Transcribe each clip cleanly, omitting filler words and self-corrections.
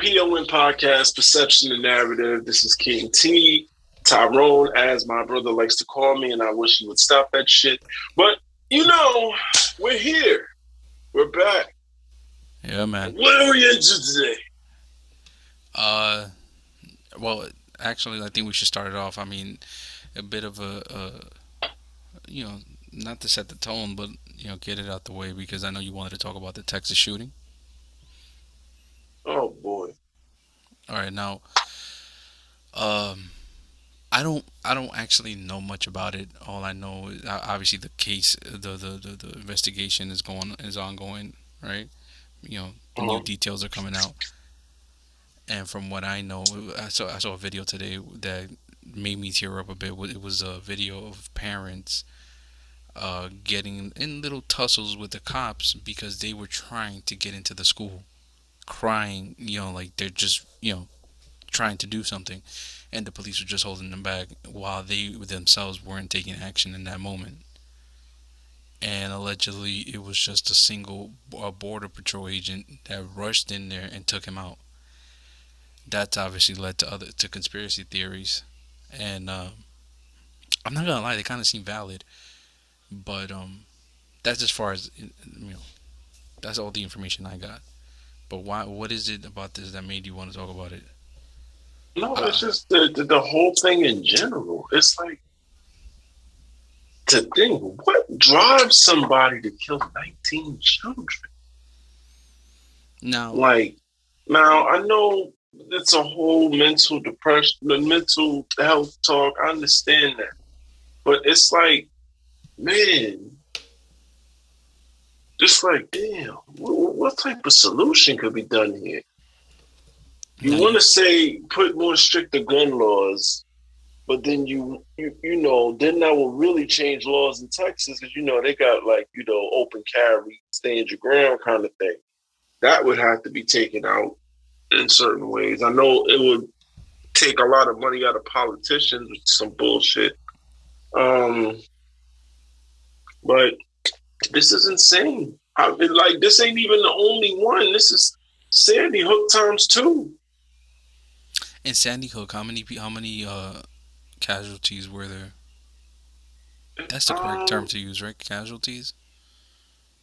PON Podcast, Perception and Narrative. This is King T, Tyrone, as my brother likes to call me, and I wish he would stop that shit. But, we're here. We're back. Yeah, man. What are we into today? Uh, well, actually, I think we should start it off. I mean, a bit of you know, not to set the tone, but get it out the way because I know you wanted to talk about the Texas shooting. Oh, boy. All right, now, um, I don't actually know much about it. All I know is obviously the case, the investigation is ongoing, right? The new Uh-huh. details are coming out, and from what I know, I saw a video today that made me tear up a bit. It was a video of parents getting in little tussles with the cops because they were trying to get into the school, crying, like they're just, trying to do something, and the police were just holding them back while they themselves weren't taking action in that moment. And allegedly, it was just a single border patrol agent that rushed in there and took him out. That's obviously led to conspiracy theories, and I'm not gonna lie, they kind of seem valid, but that's as far as that's all the information I got. But why? What is it about this that made you want to talk about it? No, it's Uh, just the whole thing in general. It's like to think, what drives somebody to kill 19 children? now, Like, now I know it's a whole mental depression, the mental health talk. I understand that, but it's like, man, just like, damn, what type of solution could be done here? You now want you, to say put more stricter gun laws, but then then that will really change laws in Texas because they got like open carry, stand your ground kind of thing. That would have to be taken out in certain ways. I know it would take a lot of money out of politicians, which is some bullshit. Um, but this is insane. Like this ain't even the only one. This is Sandy Hook times two. in Sandy Hook, how many casualties were there? That's the correct term Um, to use, right? Casualties.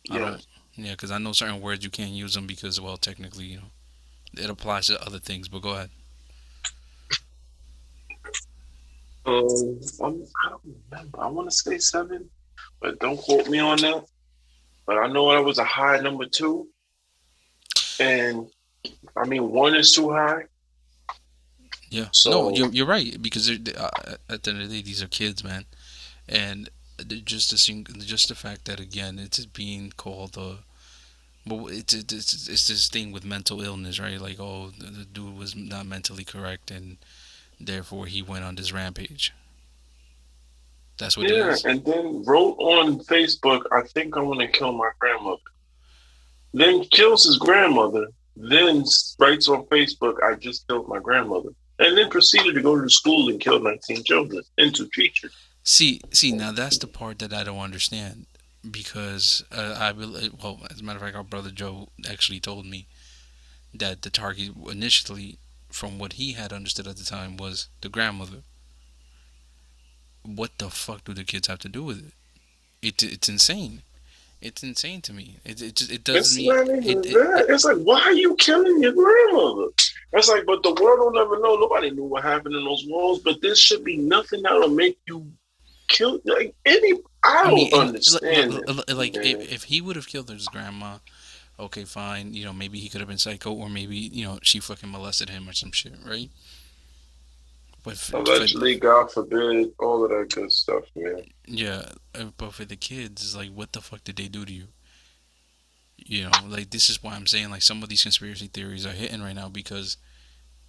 I don't. yes. Yeah, because I know certain words you can't use them because, well, technically, it applies to other things. But go ahead. I don't remember. I want to say seven, but don't quote me on that. But I know it was a high number two, and I mean one is too high. Yeah. No, So you're right because at the end of the day, these are kids, man, and just the fact that again, it's being called well, it's this thing with mental illness, right? Like, oh, the dude was not mentally correct, and therefore he went on this rampage. That's what it yeah, is. and then wrote on Facebook, "I think I want to kill my grandmother." Then kills his grandmother. Then writes on Facebook, "I just killed my grandmother," and then proceeded to go to school and kill 19 children and two teachers. See, now that's the part that I don't understand because well, as a matter of fact, our brother Joe actually told me that the target initially, from what he had understood at the time, was the grandmother. What the fuck do the kids have to do with it? It's insane. It's insane to me. It doesn't It's mean not even it. that. It's like, why are you killing your grandmother? It's like, but the world will never know. Nobody knew what happened in those walls. But there should be nothing that'll make you kill like any. I I don't mean, understand it, like man. if he would have killed his grandma, okay, fine. Maybe he could have been psycho, or maybe she fucking molested him or some shit, right? But Allegedly, God forbid, all of that good stuff, man. yeah, but for the kids, it's like, what the fuck did they do to you? Like this is why I'm saying like some of these conspiracy theories are hitting right now because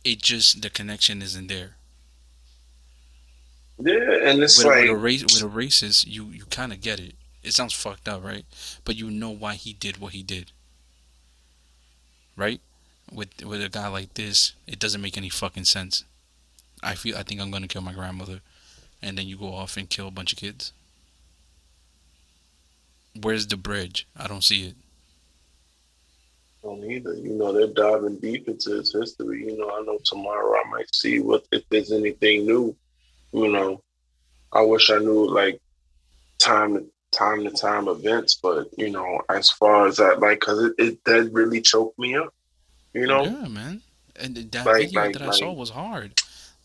the connection isn't there. Yeah, and it's With a like, race with a racist, you kind of get it. It sounds fucked up, right? But you know why he did what he did, right? With a guy like this, it doesn't make any fucking sense. I think I'm gonna kill my grandmother, and then you go off and kill a bunch of kids. Where's the bridge? I don't see it. Don't either. They're diving deep into his history. I know tomorrow I might see what if there's anything new. You know, I wish I knew like time to time events, but as far as that, like, cause it that really choked me up. You know, Yeah, man. And that like video like that I saw like was hard.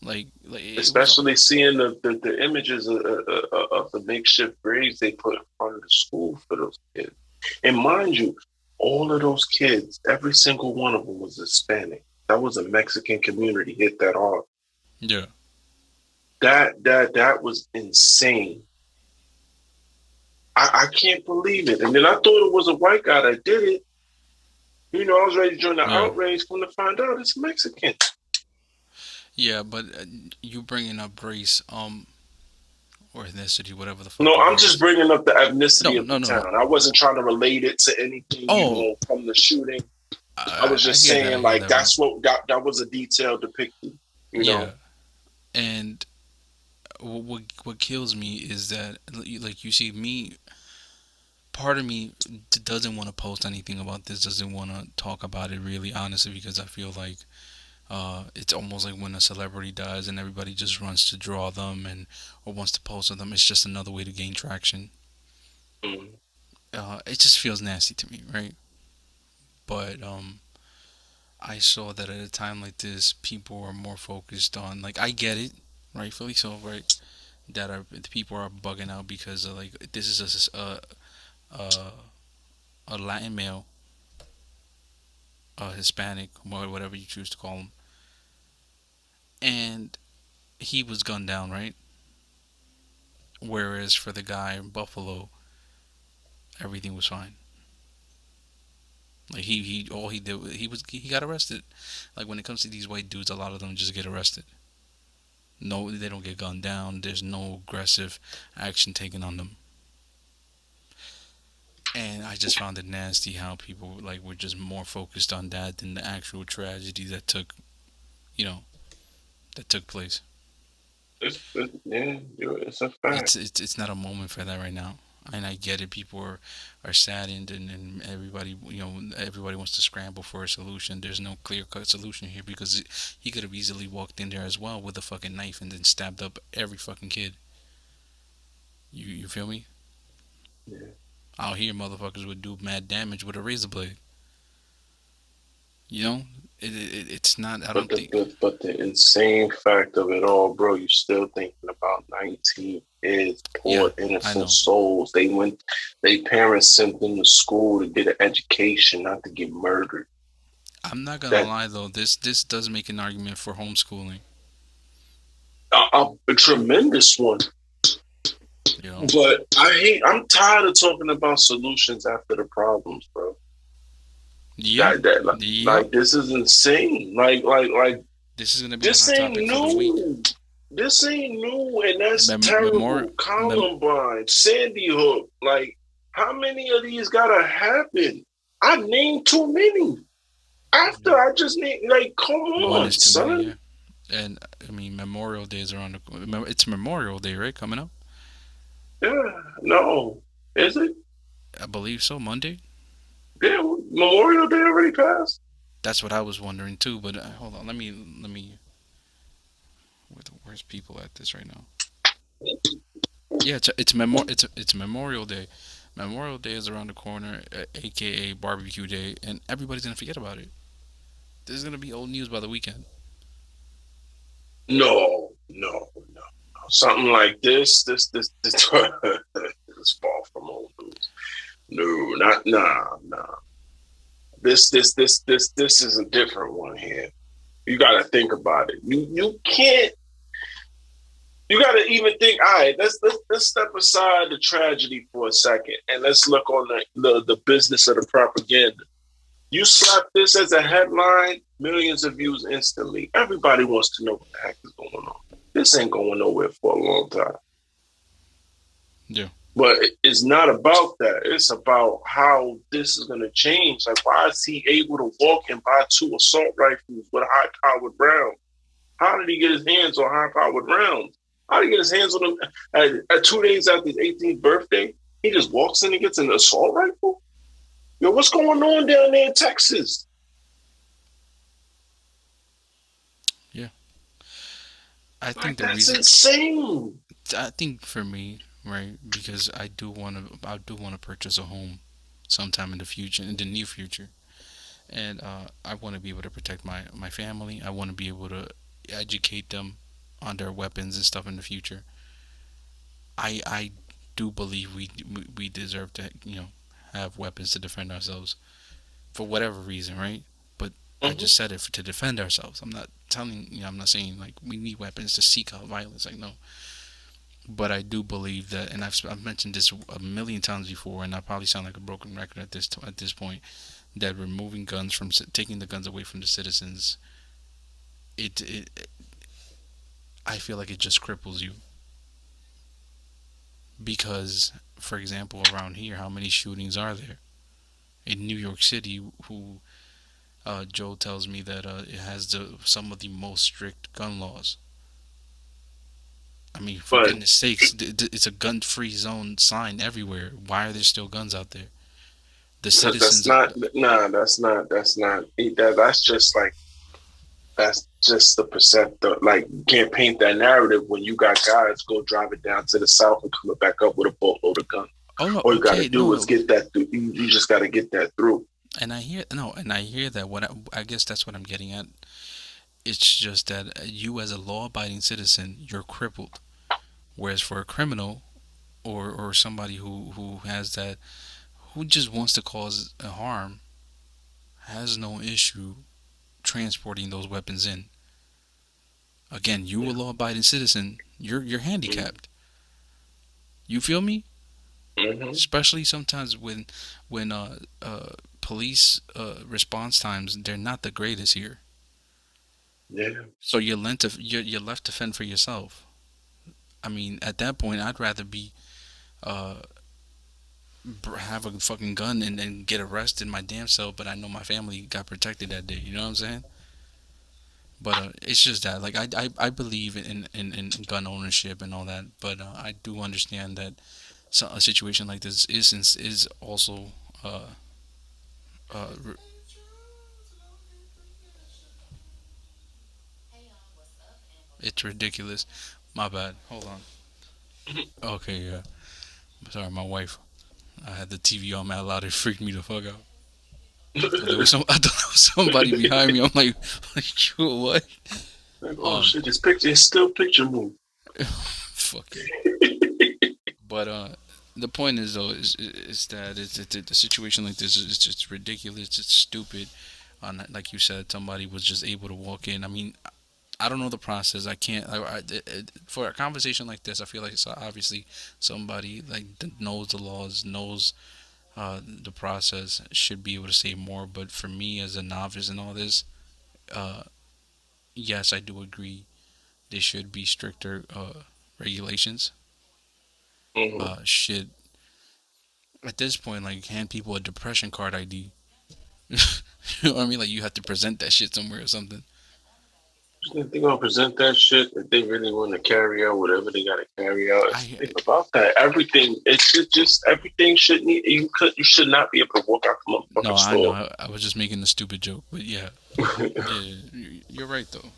Like it was a especially seeing the images of the makeshift graves they put in front of the school for those kids. And mind you, all of those kids, every single one of them was Hispanic. That was a Mexican community hit that hard. yeah, That was insane. I can't believe it. And then I thought it was a white guy that did it. I was ready to join the yeah, outrage from to find out it's Mexican. yeah. But you bringing up race, or ethnicity, whatever the fuck No, the I'm word just is. bringing up the ethnicity No, of the no, no, no. town. I wasn't trying to relate it to anything, Oh, from the shooting. I was I just hear that. I saying, hear like, that, bro. that's what that was a detail depicted, you Yeah, know. and what kills me is that like you see me. Part of me doesn't want to post anything about this. Doesn't want to talk about it really, honestly, because I feel like it's almost like when a celebrity dies and everybody just runs to draw them and or wants to post on them. It's just another way to gain traction. Mm. It just feels nasty to me, right? But I saw that at a time like this, people are more focused on like I get it, rightfully so, right? That are the people are bugging out because like this is a, a Latin male, a Hispanic, whatever you choose to call him, and he was gunned down, right? Whereas for the guy in Buffalo, everything was fine. Like he all he did he got arrested. Like when it comes to these white dudes, a lot of them just get arrested. No, they don't get gunned down. There's no aggressive action taken on them. And I just found it nasty how people like were just more focused on that than the actual tragedy that you know, that took place. Yeah, it's a fact. It's not a moment for that right now. And I get it. People are saddened, and everybody everybody wants to scramble for a solution. There's no clear cut solution here because he could have easily walked in there as well with a fucking knife and then stabbed up every fucking kid. You feel me? Yeah. Out here, motherfuckers would do mad damage with a razor blade. You know, it's not. I But don't the, think. the but the insane fact of it all, bro, you still thinking about 19 kids, Yeah, poor I innocent know. souls. They parents sent them to school to get an education, not to get murdered. I'm not gonna That lie though. This does make an argument for homeschooling. a tremendous one. You know. But I'm tired of talking about solutions after the problems, bro. Yeah. That Yep. this is insane. Like This is gonna be the this hot ain't topic for the week. new. This ain't new, and that's Memorial. terrible. Columbine, Sandy Hook. Like, how many of these gotta happen? I named too many. After I just named, like, come One on, is too many, son. yeah. And I mean, Memorial Day is around the. It's Memorial Day, right? Coming up. Yeah, no, is it? I believe so. Monday. Yeah, Memorial Day already passed. That's what I was wondering too. But hold on. Let me. Where's people at this right now? Yeah, it's Memorial Day. Memorial Day is around the corner, aka Barbecue Day, and everybody's gonna forget about it. There's gonna be old news by the weekend. No. Something like this is far from old news. No, not nah. This is a different one here. You got to think about it. You can't. You got to even think. All right, let's step aside the tragedy for a second, and let's look on the business of the propaganda. You slap this as a headline, millions of views instantly. Everybody wants to know what the heck is going on. This ain't going nowhere for a long time. Yeah, But it's not about that. It's about how this is going to change. Like, why is he able to walk and buy two assault rifles with high-powered rounds? How did he get his hands on high-powered rounds? How did he get his hands on them at 2 days after his 18th birthday? He just walks in and gets an assault rifle? Yo, what's going on down there in Texas? Yeah, I Like think the that's reason insane. I think for me, right, because I do want to purchase a home sometime in the future, in the near future, and I want to be able to protect my family. I want to be able to educate them on their weapons and stuff in the future. I do believe we deserve to have weapons to defend ourselves for whatever reason, right? But I Mm-hmm. just said it to defend ourselves. I'm not telling I'm not saying like we need weapons to seek out violence. Like no, but I do believe that, and I've mentioned this a million times before, and I probably sound like a broken record at this point. That removing guns from taking the guns away from the citizens, it I feel like it just cripples you because, for example, around here, how many shootings are there in New York City? Who Joe tells me that it has some of the most strict gun laws. I mean, for But goodness sakes, it's a gun-free zone sign everywhere. Why are there still guns out there? The because that's citizens of not nah, that's not that's just like that's just the percent like you can't paint that narrative when you got guys go driving down to the south and coming back up with a boatload of guns. oh no, All you gotta okay, do is no, get that through. You just gotta get that through. and I hear no, and I hear that. I guess that's what I'm getting at. It's just that you, as a law-abiding citizen, you're crippled. Whereas for a criminal or somebody who has that, who just wants to cause a harm, has no issue transporting those weapons in. Again, you, a Yeah. law-abiding citizen, you're Mm-hmm. handicapped. You feel me? Mm-hmm. Especially sometimes when police response times, they're not the greatest here. Yeah. So you're left to fend for yourself. I mean, at that point, I'd rather be uh, have a fucking gun and get arrested in my damn self, but I know my family got protected that day. You know what I'm saying? But it's just that, like, I believe in gun ownership and all that, but I do understand that a situation like this is also uh, uh, it's ridiculous. My bad. Hold on. Okay, yeah. Sorry, my wife. I had the TV on mad loud. It freaked me the fuck out. I thought there was somebody behind me. I'm like, like what? Like, oh Um, shit, this picture is still picture move. fuck it. But the point is though is that it's a situation like this is just ridiculous. It's stupid. Like you said, somebody was just able to walk in. I mean, I don't know the process. I can't. For a conversation like this, I feel like it's obviously somebody like that knows the laws, knows the process, should be able to say more. But for me, as a novice in all this, uh, yes, I do agree. There should be stricter regulations. Mm-hmm. Should at this point like hand people a depression card ID. You know what I mean? Like you have to present that shit somewhere or something. If they're gonna present that shit, if they really want to carry out whatever they gotta carry out, it's the I thing about that. Everything it should just everything should need you should not be able to walk out the no, motherfucking I know. store. I was just making a stupid joke, but yeah, yeah, you're right though.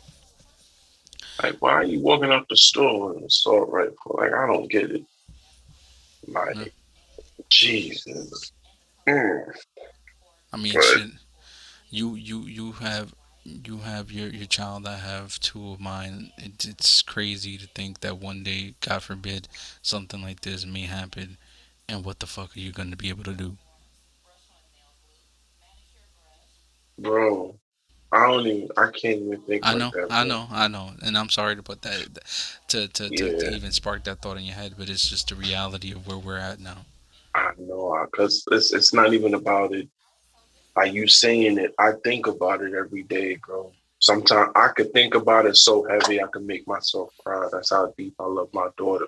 Like, why are you walking out the store with an assault rifle? Like, I don't get it. Yeah. Like, Jesus. Mm. I mean, But, shit. You have your child. I have two of mine. It's crazy to think that one day, God forbid, something like this may happen. And what the fuck are you gonna be able to do? bro, I can't even think like that, bro. I know, and I'm sorry to put that to Yeah, even spark that thought in your head, but it's just the reality of where we're at now. I know. Because it's not even about it. Like you saying it, I think about it every day, bro. Sometimes I could think about it so heavy I could make myself cry. That's how deep I love my daughter.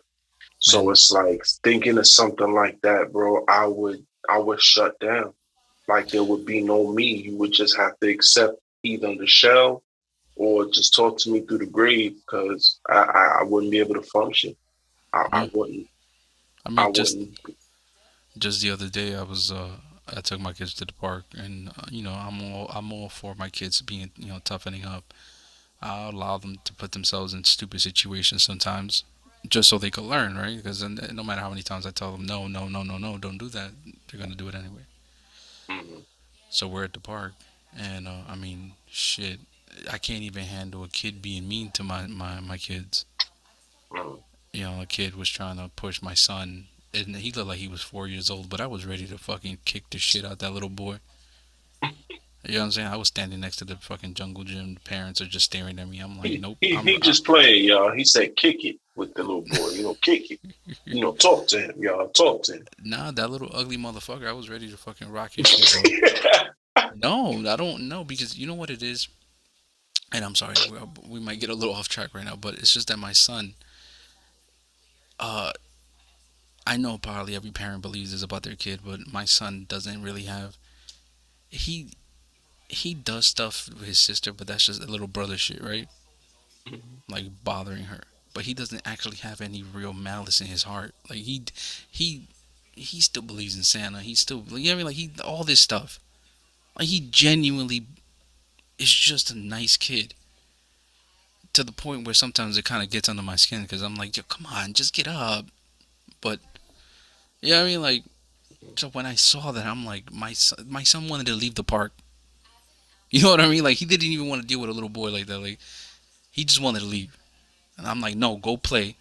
So Man, it's like thinking of something like that, bro. I would shut down. Like there would be no me. You would just have to accept either the shell or just talk to me through the grave because I wouldn't be able to function. I yeah. wouldn't. I I mean, wouldn't. just the other day, I took my kids to the park, and I'm all for my kids being toughening up. I allow them to put themselves in stupid situations sometimes, just so they could learn, right? Because no matter how many times I tell them no, no, no, no, no, don't do that, they're gonna do it anyway. Mm-hmm. So we're at the park, and I mean, shit, I can't even handle a kid being mean to my kids. Mm-hmm. A kid was trying to push my son, and he looked like he was 4 years old, but I was ready to fucking kick the shit out that little boy. You know what I'm saying? I was standing next to the fucking jungle gym. The parents are just staring at me. I'm like, He, nope. he he just playing, y'all. He said, "Kick it" with the little boy. Kick it. Talk to him, y'all. Talk to him. Nah, that little ugly motherfucker. I was ready to fucking rock his shit, but no, I don't know because you know what it is. And I'm sorry, we might get a little off track right now, but it's just that my son. Uh, I know probably every parent believes this about their kid, but my son doesn't really have. He he does stuff with his sister, but that's just a little brother shit, right? Like bothering her. But he doesn't actually have any real malice in his heart. Like he he still believes in Santa. He still, you know what I mean? Like he all this stuff. Like he genuinely is just a nice kid to the point where sometimes it kind of gets under my skin because I'm like, yo, come on, just get up. But yeah, I mean, like, so when I saw that, I'm like, my son wanted to leave the park. You know what I mean? Like he didn't even want to deal with a little boy like that. Like he just wanted to leave, and I'm like, no, go play.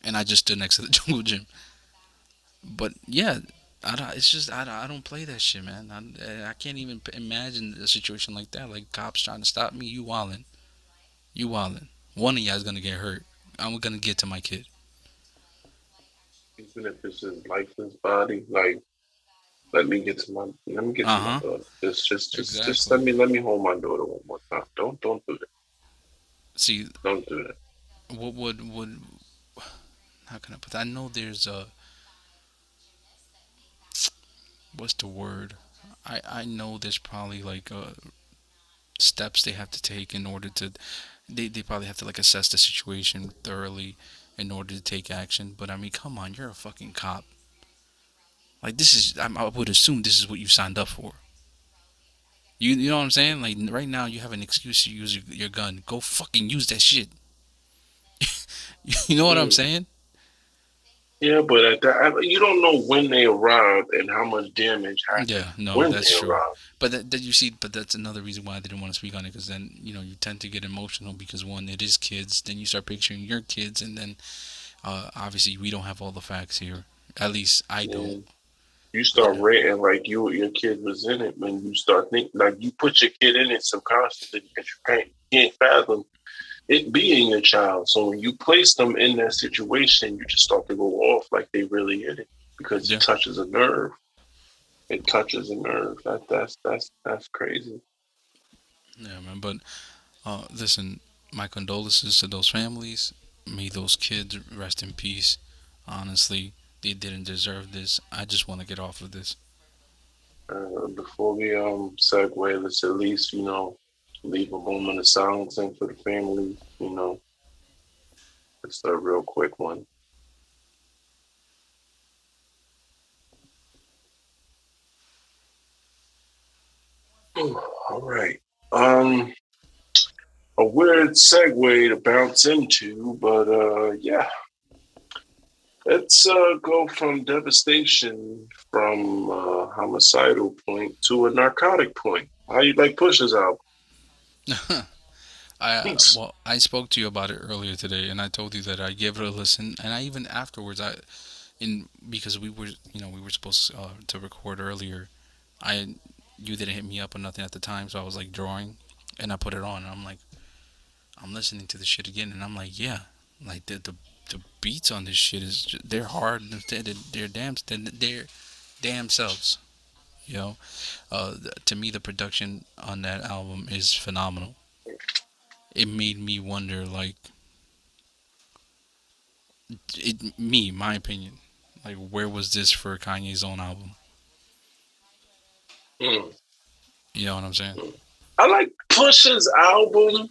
And I just stood next to the jungle gym. But yeah, it's just I don't play that shit, man. I can't even imagine a situation like that. Like cops trying to stop me. You wildin'. You wildin'. One of y'all's gonna get hurt. I'm gonna get to my kid. Even if it's his lifeless body, like let me get Uh to my huh. daughter. Just Exactly. let me hold my daughter one more time. Don't do that. See, Don't do that. what would how can I put that? I know there's a what's the word? I know there's probably like steps they have to take in order to they probably have to like assess the situation thoroughly in order to take action. But I mean, come on, you're a fucking cop. Like this is I would assume this is what you signed up for. You know what I'm saying? Like right now you have an excuse to use your gun. Go fucking use that shit. You know what I'm Mm. saying? Yeah, but you don't know when they arrived and how much damage happened Yeah, no, when that's they true. arrived. But that you see, but that's another reason why I didn't want to speak on it because then you tend to get emotional because one, it is kids. Then you start picturing your kids, and then obviously we don't have all the facts here. At least I don't. And you You start know. ranting like your kid was in it when you start thinking like you put your kid in it subconsciously because you can't fathom it being your child. So when you place them in that situation, you just start to go off like they really in it because it Yeah, touches a nerve. It touches a nerve. That's crazy. yeah, man. But listen, my condolences to those families. May those kids rest in peace. Honestly, they didn't deserve this. I just want to get off of this. Before we segue, let's at least leave a moment of silence in for the family. It's a real quick one. All right. Um, a weird segue to bounce into, but yeah, let's go from devastation from homicidal point to a narcotic point. How you like Pusha's album? I spoke to you about it earlier today, and I told you that I gave it a listen, and I even afterwards in because we were supposed to record earlier. I You didn't hit me up or nothing at the time, so I was like drawing, and I put it on. And I'm like, I'm listening to the shit again, and I'm like, yeah, like the beats on this shit they're hard. They're damn selves. You know, to me the production on that album is phenomenal. It made me wonder, like, my opinion, like, where was this for Kanye's own album? Mm. You know what I'm saying? I like Pusha's album,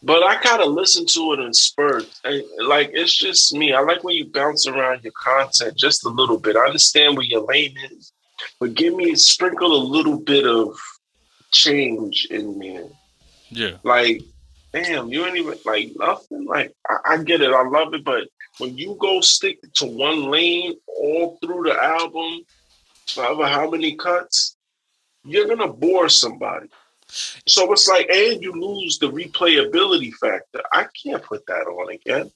but I kind of listen to it in spurts. Like it's just me. I like when you bounce around your content just a little bit. I understand where your lane is, But give me sprinkle a little bit of change in there. Yeah. Like, damn, you ain't even like nothing. Like, I get it, I love it, but when you go stick to one lane all through the album, however how many cuts, you're gonna bore somebody. So it's like, and you lose the replayability factor. I can't put that on again.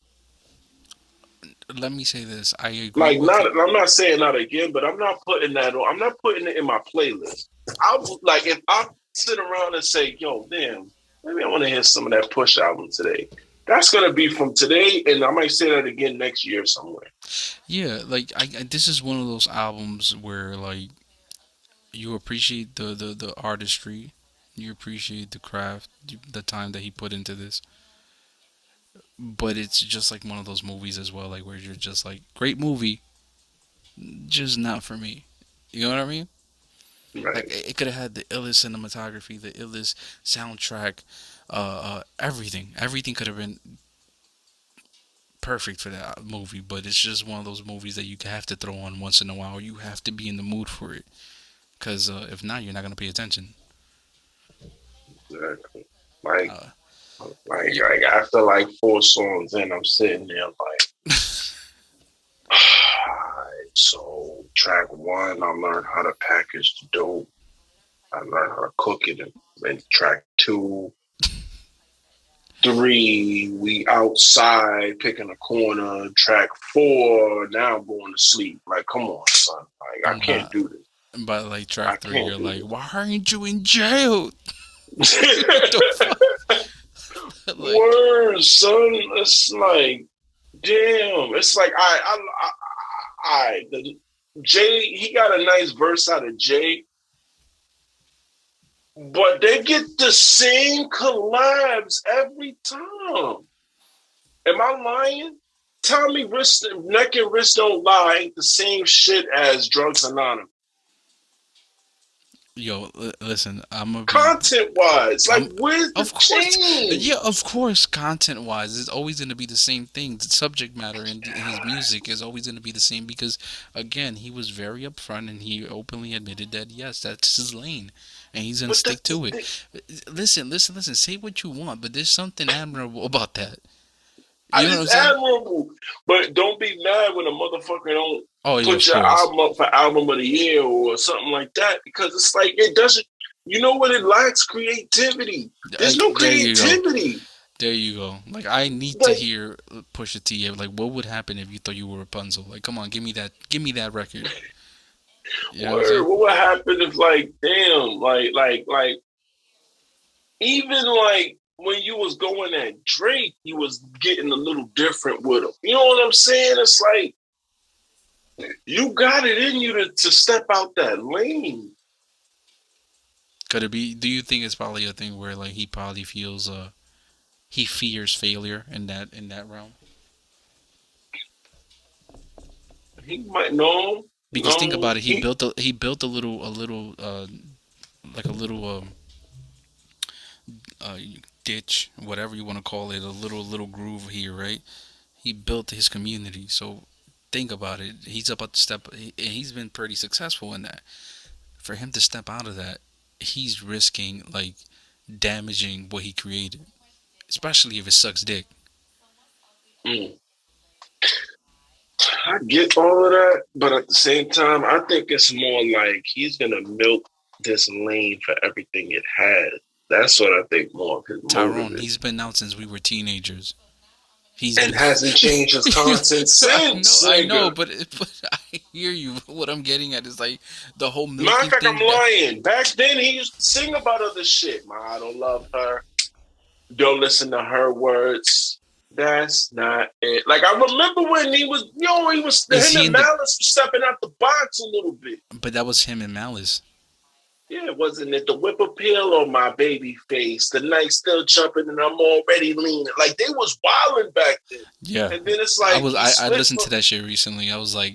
Let me say this. I agree Like, with not you. I'm not saying not again, but I'm not putting that on. I'm not putting it in my playlist. I would like if I sit around and say, "Yo, damn, maybe I want to hear some of that Push album today." That's gonna be from today, and I might say that again next year somewhere. Yeah, like this is one of those albums where like you appreciate the artistry, you appreciate the craft, the time that he put into this. But it's just like one of those movies as well, like where you're just like, great movie, just not for me. You know what I mean? Like Right? it could have had the illest cinematography, the illest soundtrack, everything. Everything could have been perfect for that movie. But it's just one of those movies that you have to throw on once in a while. You have to be in the mood for it, because if not, you're not gonna pay attention. Exactly. Like, Uh, like, yeah, like after like four songs in, I'm sitting there like, so track one, I learned how to package the dope. I learned how to cook it. And track two, three, we outside picking a corner. Track four, now I'm going to sleep. Like, come on, son. Like, I can't but do this. but like I track three, can't you're do like, this. why aren't you in jail? What the fuck? Like, Word, son. It's like, damn. It's like the Jay. He got a nice verse out of Jay, but they get the same collabs every time. Am I lying? Tommy wrist, neck and wrist don't lie ain't the same shit as Drugs Anonymous. yo, listen, I'm gonna be. Content wise, like I'm, where's the of course, change? yeah, of course. Content wise, it's always going to be the same thing. The subject matter in his music is always going to be the same because, again, he was very upfront and he openly admitted that yes, that's his lane, and he's going to But stick that's the to it. thing. Listen. Say what you want, but there's something admirable about that. You know what I'm It's saying? admirable, but don't be mad when a motherfucker don't Oh yeah, put of your course. album up for album of the year or something like that because it's like it doesn't. You know what? It lacks creativity. There's no There you go. creativity. There you go. Like I need to Like, hear Pusha T. Like, what would happen if you thought you were Rapunzel? Like, come on, give me that. Give me that record. You know what I'm word, saying? what would happen if, like, damn, even like when you was going at Drake, you was getting a little different with him. You know what I'm saying? It's like you got it in you to step out that lane. Could it be? Do you think it's probably a thing where like he probably feels he fears failure in that realm? He might know, Because think no, about it, he built a little like a little uh ditch, whatever you want to call it, a little groove here, right? He built his community, so think about it. He's about to step, and he's been pretty successful in that. For him to step out of that, he's risking like damaging what he created, especially if it sucks dick. mm, I get all of that, but at the same time, I think it's more like he's gonna milk this lane for everything it has. That's what I think more of his motive Tyrone, is, he's been out since we were teenagers. He's and been. hasn't changed his content since, I know, nigga. but I hear you. What I'm getting at is like the whole Matter of milking fact, I'm thing. That lying. Back then, he used to sing about other shit. I don't love her. Don't listen to her words. That's not it. Like, I remember when he was, is him he and in the? Malice was stepping out the box a little bit. But that was him and Malice. Yeah, wasn't it the whip appeal on my baby face? The night still jumping and I'm already leaning. Like, they was wilding back then. Yeah, And then it's like he I split listened for, to that shit recently. I was like,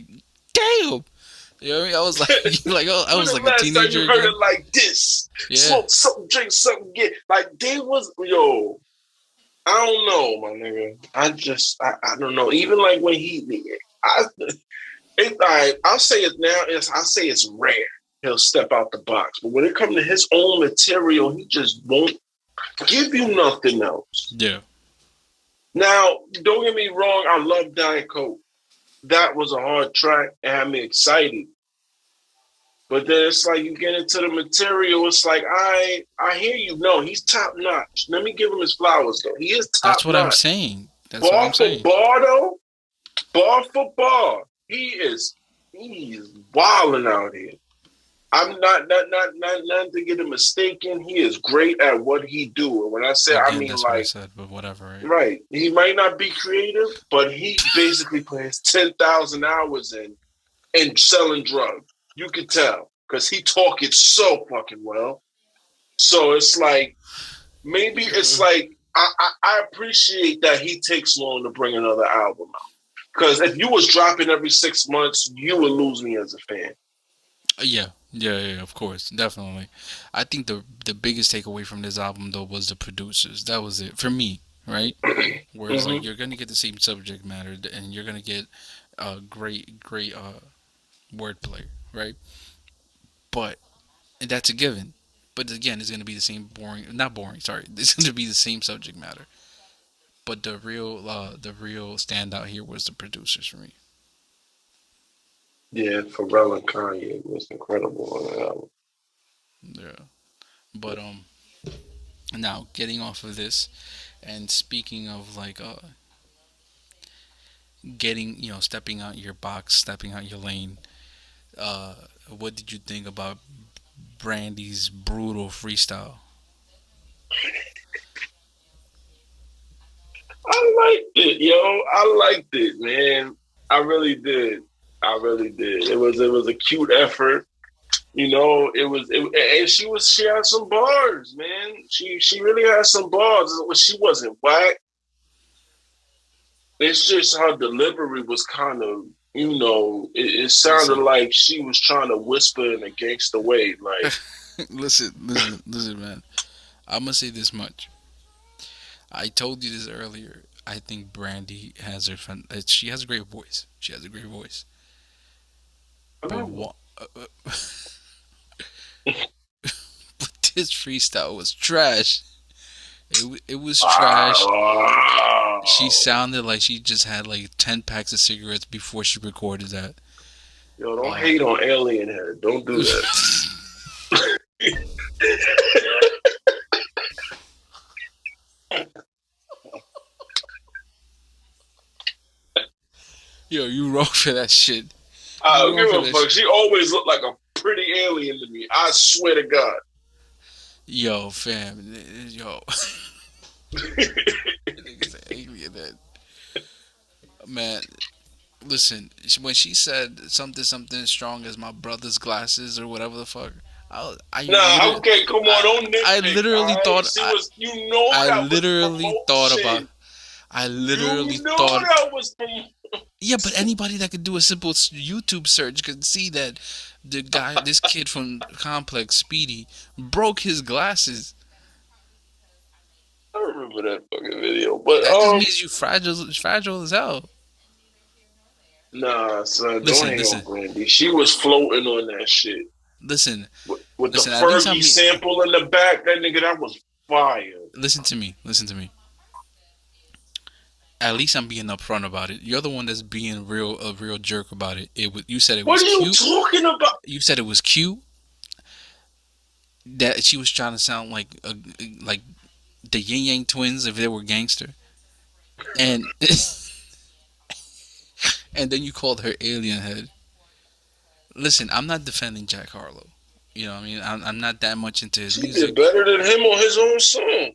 damn. You know what I mean? I was like, like oh, I when was the like a last time teenager you heard again. it like this? Yeah, Smoke something, drink something, get. Like, they was, yo, I don't know, my nigga. I don't know. Even like when I, I'll say it now. I'll say it's rare. he'll step out the box. But when it comes to his own material, he just won't give you nothing else. Yeah. Now, don't get me wrong, I love Diet Coke. That was a hard track and had me excited. But then it's like you get into the material, it's like I hear you. No, he's top notch. Let me give him his flowers though. He is top That's what I'm notch. saying. That's what Bar I'm for saying. bar though, bar for bar. He's wilding out here. I'm not to get it mistaken. He is great at what he do. And when I say I Again, mean that's what I like said, but whatever, right? right. He might not be creative, but he basically plays 10,000 hours in selling drugs. You can tell. Because he talk it so fucking well. So it's like maybe it's like I appreciate that he takes long to bring another album out. Because if you was dropping every 6 months, you would lose me as a fan. Yeah, yeah, of course, definitely. I think the biggest takeaway from this album though was the producers. That was it for me, right? Whereas like Mm-hmm. you're gonna get the same subject matter and you're gonna get great wordplay, right? But and that's a given. But again, it's gonna be the same boring, not boring. Sorry, it's gonna be the same subject matter. But the real standout here was the producers for me. Yeah, Pharrell and Kanye was incredible on that album. Yeah. But now getting off of this and speaking of like getting stepping out your box, stepping out your lane. Uh, what did you think about Brandy's brutal freestyle? I liked it, yo. I liked it, man. I really did. I really did. It was a cute effort. And she had some bars, man. She really had some bars. She wasn't whack. It's just her delivery was kind of, it sounded Listen, like she was trying to whisper in a gangster way. Like, listen, man. I'm gonna say this much. I told you this earlier. I think Brandy has she has a great voice. She has a great voice. But what? But this freestyle was trash. It was trash. She wow. sounded like she just had like 10 packs of cigarettes before she recorded that. Yo, don't Uh, hate on Alien Head. Don't do that. Yo, you wrong for that shit. I You don't wrong for give a that fuck. shit. She always looked like a pretty alien to me. I swear to God. Yo, fam. Yo. Niggas an alien that. Man, listen. When she said something strong as my brother's glasses or whatever the fuck, Nah, okay, come on, don't I nitpick. All literally right, thought she was. You know I that was literally thought about promotion. I You literally know thought that was promotion. yeah, but anybody that could do a simple YouTube search could see that this kid from Complex, Speedy, broke his glasses. I remember that fucking video, but That just means you fragile as hell. nah, son, don't Listen, hang on listen, Brandy. She was floating on that shit listen, with the listen. At least I'm Fergie be, sample in the back. That nigga, that was fire. listen to me. Listen to me. At least I'm being upfront about it. You're the one that's being a real jerk about it. You said it What was are you cute. talking about? You said it was cute. That she was trying to sound like the Yin Yang Twins if they were gangster, and and then you called her alien head. Listen, I'm not defending Jack Harlow. You know, what I mean, I'm not that much into his She did music. better than him on his own song.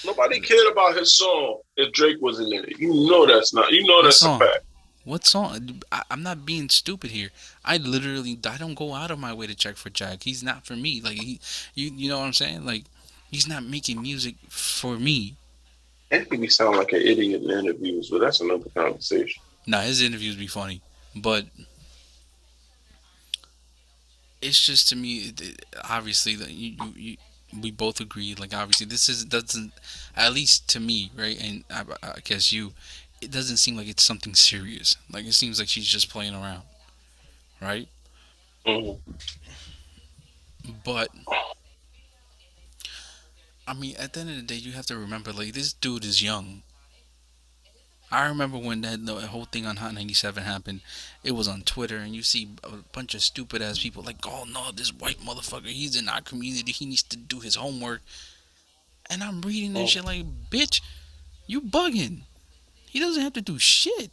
Nobody cared about his song if Drake wasn't in it. You know that's not. You know What that's a song? fact. What song? I'm not being stupid here. I don't go out of my way to check for Jack. He's not for me. Like you know what I'm saying? Like he's not making music for me. That made me sound like an idiot in interviews, but that's another conversation. Nah, his interviews be funny, but it's just to me, obviously that we both agree. Like obviously, this is doesn't, at least to me, right? And I guess you, it doesn't seem like it's something serious. Like it seems like she's just playing around, right? Mm-hmm. But I mean, at the end of the day, you have to remember, like, this dude is young. I remember when that the whole thing on Hot 97 happened. It was on Twitter, and you see a bunch of stupid ass people like, "Oh no, this white motherfucker, he's in our community. He needs to do his homework." And I'm reading that Oh, shit like, "Bitch, you bugging? He doesn't have to do shit."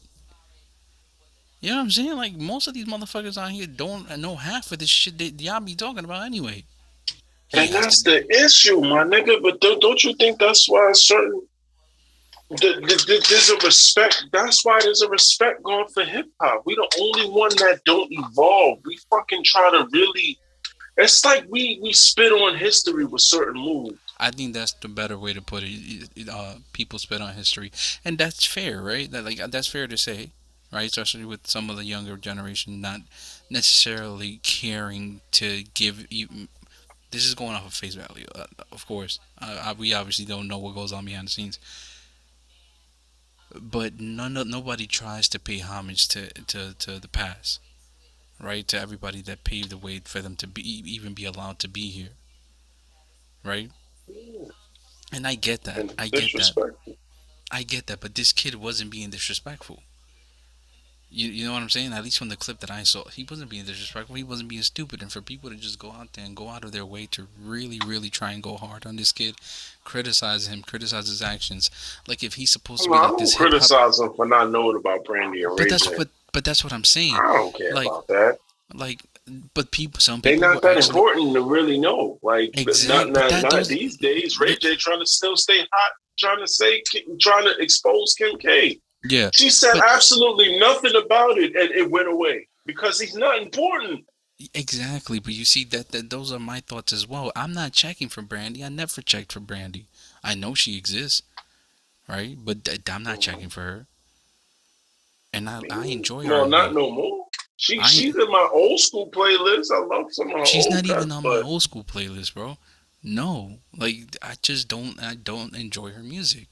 You know what I'm saying? Like, most of these motherfuckers out here don't know half of this shit that y'all be talking about anyway. He and has to. that's the issue, my nigga. But don't you think that's why certain there's a respect. That's why there's a respect going for hip hop. We the only one that don't evolve. We fucking try to really. It's like we spit on history with certain moves. I think that's the better way to put it. People spit on history, and that's fair, right? That, like, that's fair to say, right? Especially with some of the younger generation not necessarily caring to give you. This is going off of face value, of course. We obviously don't know what goes on behind the scenes, but nobody tries to pay homage to the past, right? To everybody that paved the way for them to be even be allowed to be here, right? And I get that. And it's I get that. disrespectful. I get that, but this kid wasn't being disrespectful. You know what I'm saying? At least from the clip that I saw, he wasn't being disrespectful. He wasn't being stupid. And for people to just go out there and go out of their way to really, really try and go hard on this kid, criticize him, criticize his actions, like if he's supposed to be I like don't this hip hop, criticize them for not knowing about Brandy and but Ray that's J. what I'm saying. I don't care Like about that. like, but some They people not were that actually important to really know. Like, but exact. But that not those these days. Ray J trying to still stay hot, trying to expose Kim K. yeah, She said but absolutely nothing about it, and it went away because he's not important. exactly. But you see that those are my thoughts as well. I'm not checking for Brandy. I never checked for Brandy. I know she exists, right? But I'm not checking for her, and I enjoy Well, not R&B. no more. I She's in my old school playlist. I love some of her She's old not even cuts, on my but old school playlist, bro. No, like I don't enjoy her music,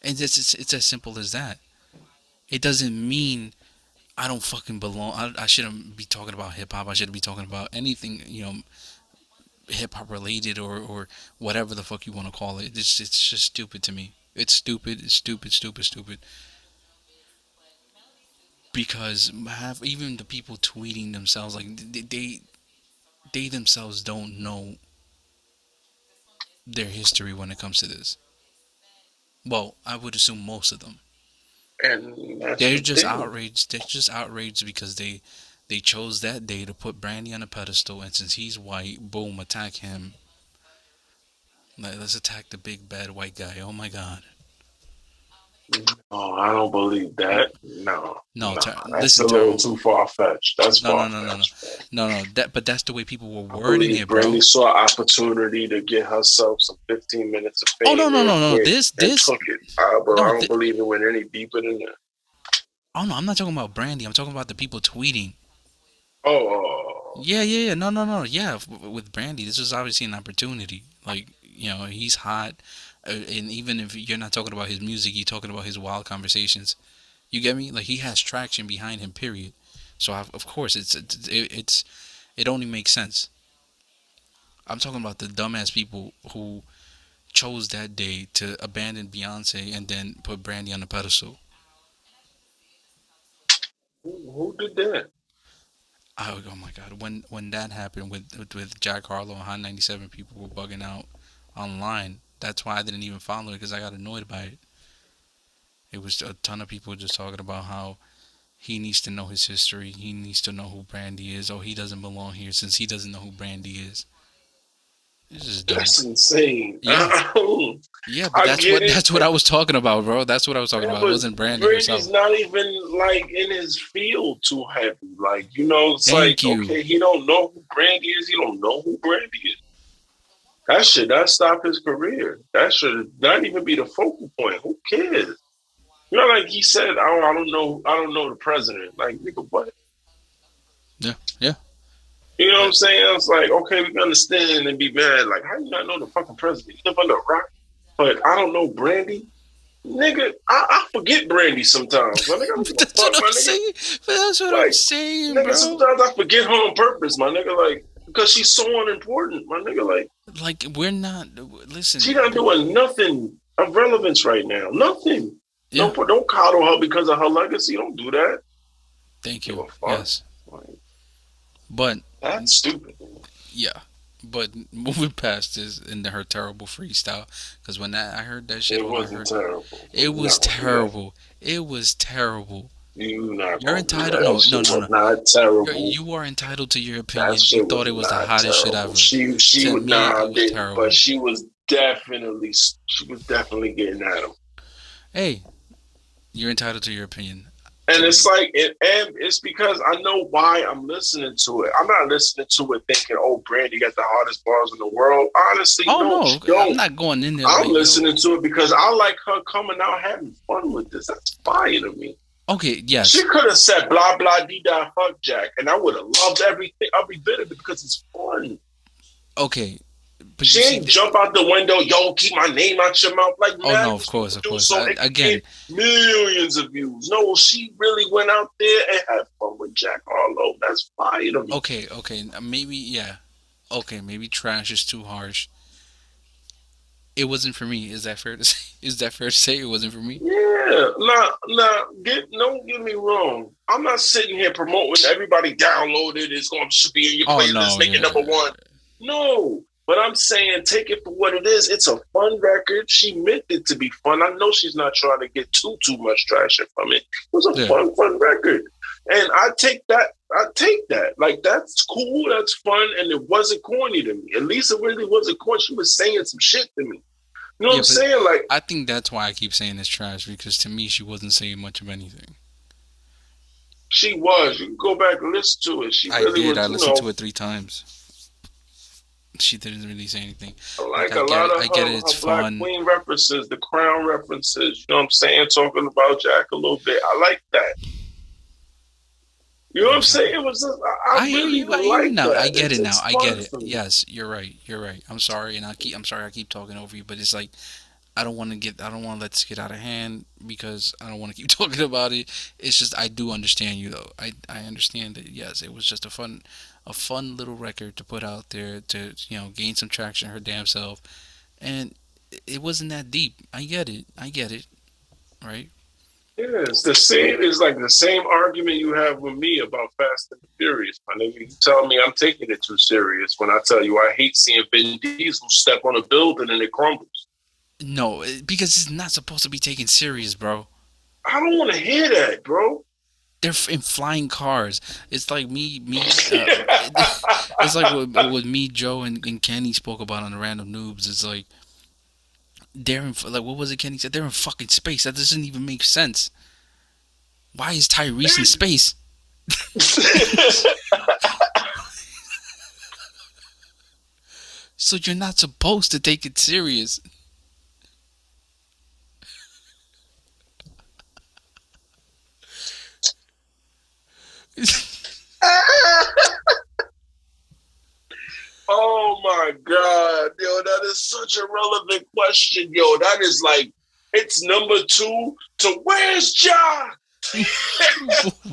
and it's as simple as that. It doesn't mean I don't fucking belong. I shouldn't be talking about hip hop. I shouldn't be talking about anything, hip hop related or whatever the fuck you want to call it. It's just stupid to me. It's stupid. It's stupid. Stupid. Stupid. Because have even the people tweeting themselves like they themselves don't know their history when it comes to this. Well, I would assume most of them. and that's They're the just thing. outraged. They're just outraged because they chose that day to put Brandy on a pedestal, and since he's white, boom, attack him. Like, let's attack the big bad white guy. Oh my god. Oh, I don't believe that. No, No, no, that's a listen, little Tyrone. too far fetched. That's No, far no, no, no, no, fetched, man. no. But that's the way people were I wording believe it, Brandy bro. saw an opportunity to get herself some 15 minutes of Oh no, fame no, real no, no. quick and This, took it. Bro, I no. don't believe it went any deeper than that. Oh no, I'm not talking about Brandy. I'm talking about the people tweeting. Oh, Yeah, yeah, yeah. No, no, no. Yeah, with Brandy, this was obviously an opportunity. Like, he's hot, and even if you're not talking about his music, you're talking about his wild conversations. You get me? Like, he has traction behind him. Period. So of course it only makes sense. I'm talking about the dumbass people who chose that day to abandon Beyonce and then put Brandy on the pedestal. who did that? Oh my god, when that happened with Jack Harlow and Hot 97, people were bugging out online. That's why I didn't even follow it because I got annoyed by it. It was a ton of people just talking about how he needs to know his history. He needs to know who Brandy is. Oh, he doesn't belong here since he doesn't know who Brandy is. This is dumb. That's insane. Yeah, I yeah, but get it. that's what I was talking about, bro. That's what I was talking Yeah, about. It but wasn't Brandy Brandy's herself. not even like in his field too heavy. Like, it's like, Thank you. okay, he don't know who Brandy is. He don't know who Brandy is. That should not stop his career. That should not even be the focal point. Who cares? Like he said, oh, I don't know the president. Like, nigga, what? Yeah, yeah. You know what I'm But saying? I was like, okay, we can understand and be mad. Like, how you not know the fucking president? You live under a rock. But I don't know Brandy. Nigga, I forget Brandy sometimes. My nigga, I don't give a that's what fuck, I'm my nigga. saying. But that's what I'm Like, saying, nigga, bro. sometimes I forget her on purpose, my nigga. Like, because she's so unimportant, my nigga. Like Like we're not. she Listen. not doing nothing of relevance right now. Nothing. Yeah. Don't coddle her because of her legacy. Don't do that. Thank Give you. a fuck. Yes. Like, But that's stupid. yeah. But moving past this into her terrible freestyle, because when I heard that shit, It all I wasn't heard terrible. it You're was not gonna do that. terrible. It was terrible. You're not You're gonna do entitled. that. That No, no, shit no, was no. not You're, terrible. you are entitled to your That opinion. You shit was thought it was the not hottest shit terrible. ever. She To would me, nah, it was didn't, but terrible. she was definitely getting at him. Hey, you're entitled to your opinion. To And it's me, like, and it's because I know why I'm listening to it. I'm not listening to it thinking, "Oh, Brandy got the hardest bars in the world." Honestly, oh no, no, she I'm don't. not going in there I'm like yo. listening to it because I like her coming out having fun with this. That's fire to me. Okay, She yes, could have said blah blah dee da fuck Jack, and I would have loved every bit of it because it's fun. okay, but you She see, ain't jump out the window, yo, keep my name out your mouth. Like oh now no, these people of do course. so it could Again, get millions of views. No, she really went out there and had fun with Jack Harlow. That's fire to me. okay, maybe yeah, okay, maybe trash is too harsh. It wasn't for me. Is that fair to say? Is that fair to say it wasn't for me? Yeah, don't get me wrong. I'm not sitting here promoting everybody download it. It's going to be in your Oh playlist, no, make it yeah, number one. No, but I'm saying take it for what it is. It's a fun record. She meant it to be fun. I know she's not trying to get too much traction from it. It was a yeah. fun record, and I take that. I take that. Like that's cool. That's fun, and it wasn't corny to me. At least it really wasn't corny. She was saying some shit to me. You know what Yeah, I'm but saying? Like I think that's why I keep saying it's trash because to me she wasn't saying much of anything. she was. You can go back and listen to it. She I really did. I was, listened to it 3 times. She didn't really say anything. Like like a lot of I get it. It's her Black fun. Queen references, the Crown references. You know what I'm saying? Talking about Jack a little bit. I like that. You know what I'm I'm sorry. saying? It was just, I really I hear you like now. I that. get it now. It's I get fun it. for me. Yes, you're right. You're right. I'm sorry, and I'm sorry. I keep talking over you, but it's like I don't want to let this get out of hand because I don't want to keep talking about it. It's just I do understand you though. I understand that yes, it was just a fun little record to put out there to gain some traction her damn self, and it wasn't that deep. I get it. I get it. Right. Yeah, it's the same. It's like the same argument you have with me about Fast and the Furious. My nigga, you tell me I'm taking it too serious when I tell you I hate seeing Vin Diesel step on a building and it crumbles. No, because it's not supposed to be taken serious, bro. I don't want to hear that, bro. They're in flying cars. It's like it's like what me, Joe, and Kenny spoke about on the Random Noobs. It's like they're in like what was it Kenny said? They're in fucking space. That doesn't even make sense. Why is Tyrese in space? So you're not supposed to take it serious. Oh my God, yo, that is such a relevant question, yo. That is like, it's number two to where's Ja? Like,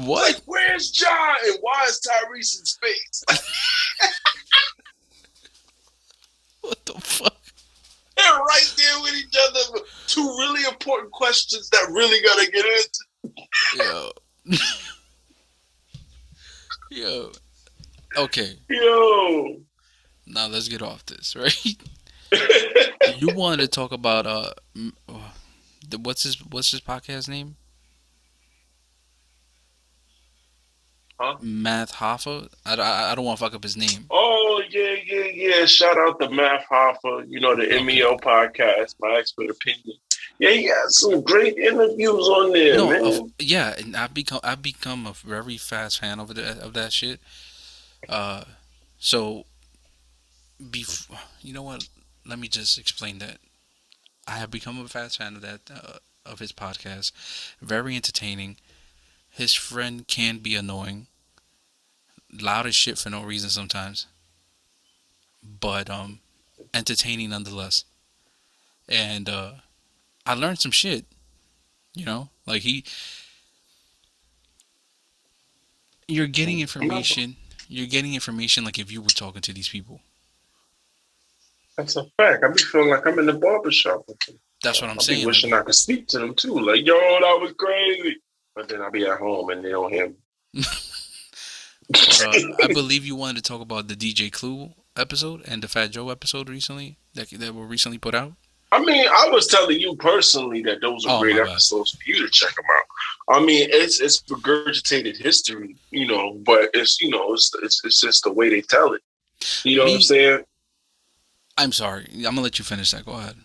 What? where's Ja and why is Tyrese in space? What the fuck? They're right there with each other. Two really important questions that really gotta get Yo. Yo. Okay. into. Yo. Now let's get off this, right? You wanted to talk about what's his podcast name? Huh? Math Hoffa. I don't want to fuck up his name. Oh yeah. Shout out to Math Hoffa, you know, the Okay. MEO podcast, my expert opinion. Yeah, he got some great interviews on there, No, man. yeah, and I've become a very fast fan of that shit. Uh, so you know what? Let me just explain that. I have become a fast fan of that of his podcast. Very entertaining. His friend can be annoying, loud as shit for no reason sometimes, but entertaining nonetheless. And I learned some shit. Like you're getting I'm not, information. You're getting information like if you were talking to these people. That's a fact. I be feeling like I'm in the barbershop with them. That's what I'm I be saying. Like, wishing I could speak to them too. Like, yo, that was crazy. But then I be at home and they don't hear I me. believe you wanted to talk about the DJ Clue episode and the Fat Joe episode recently that were recently put out. I mean, I was telling you personally that those are Oh great my bad. episodes for you to check them out. I mean, it's regurgitated history, but it's just the way they tell it. You know what I'm Me, saying? I'm sorry. I'm gonna let you finish that. Go ahead.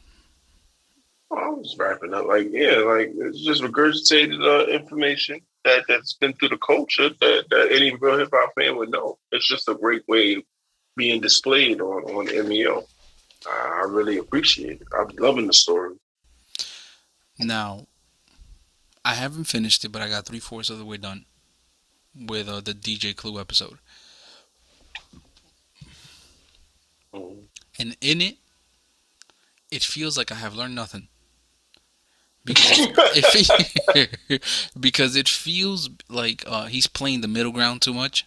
I was wrapping up. Like, yeah, like it's just regurgitated information that's been through the culture that any real hip hop fan would know. It's just a great way being displayed on MEO. I really appreciate it. I'm loving the story. Now, I haven't finished it, but I got 3/4 of the way done with the DJ Clue episode, Mhm. and in it, it feels like I have learned nothing because because it feels like he's playing the middle ground too much.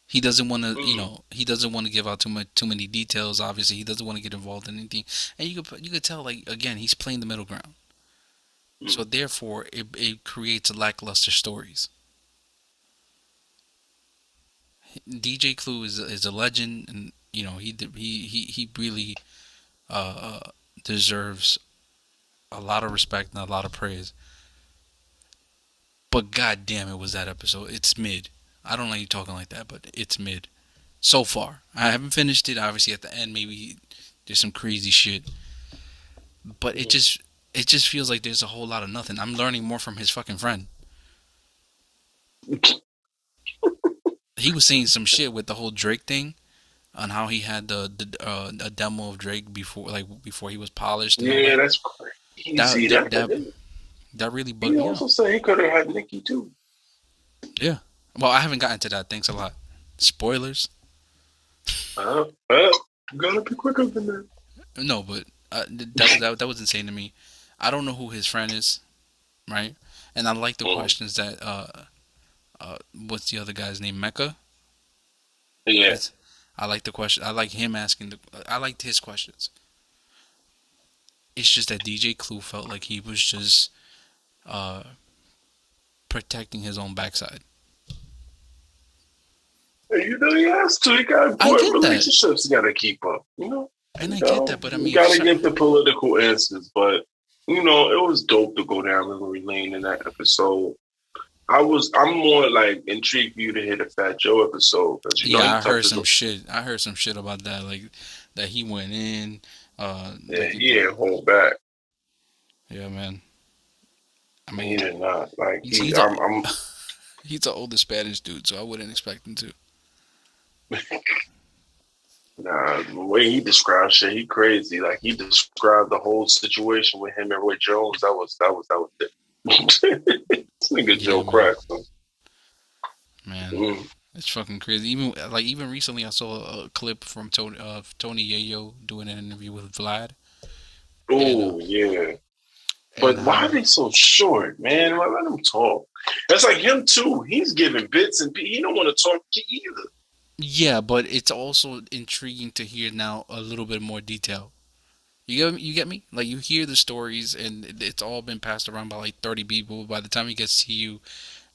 He doesn't want to, Mm, he doesn't want to give out too many details. Obviously, he doesn't want to get involved in anything, and you could tell like again he's playing the middle ground. So mm. therefore, it creates lackluster stories. DJ Clue is a legend, and he really uh, deserves a lot of respect and a lot of praise. But god damn it, was that episode? It's mid. I don't like you talking like that, but it's mid so far. I haven't finished it. Obviously, at the end, maybe there's some crazy shit, but it just feels like there's a whole lot of nothing. I'm learning more from his fucking friend. He was saying some shit with the whole Drake thing on how he had a demo of Drake before he was polished and all Yeah, that. that's That crazy. that that, that really bugged He me out. also said he could have had Nikki too. Yeah. Well, I haven't gotten to that. Thanks a lot. Spoilers. Well, you gotta be quicker than that. No, but that was insane to me. I don't know who his friend is, right? And I like the Mm. questions that what's the other guy's name? Mecca. Yeah. It's, I like the question. I like him asking the. I liked his questions. It's just that DJ Clue felt like he was just uh, protecting his own backside. Hey, he has to. He got I important get that, relationships. He got to keep up. and I get that, but I You mean, got to get the political answers. But it was dope to go down memory lane in that episode. I'm more like intrigued for you to hear the Fat Joe episode because yeah, he I heard touches some on. shit. I heard some shit about that, like that he went in, Yeah, like he ain't hold back. yeah, man. I He mean, did not like he's he. he's a I'm he's an older Spanish dude, so I wouldn't expect him to. Nah, the way he described shit, he crazy. Like he described the whole situation with him and Roy Jones. That was it. This nigga Yeah, Joe man, Crack. man, Mm. it's fucking crazy. Even recently, I saw a clip from Tony Tony Yayo doing an interview with Vlad, and Oh yeah, and but why are how they so short, man? Why let him talk? That's like him too. He's giving bits and he don't want to talk either. yeah, but it's also intriguing to hear now a little bit more detail. You get me? Like you hear the stories and it's all been passed around by like 30 people. By the time it gets to you,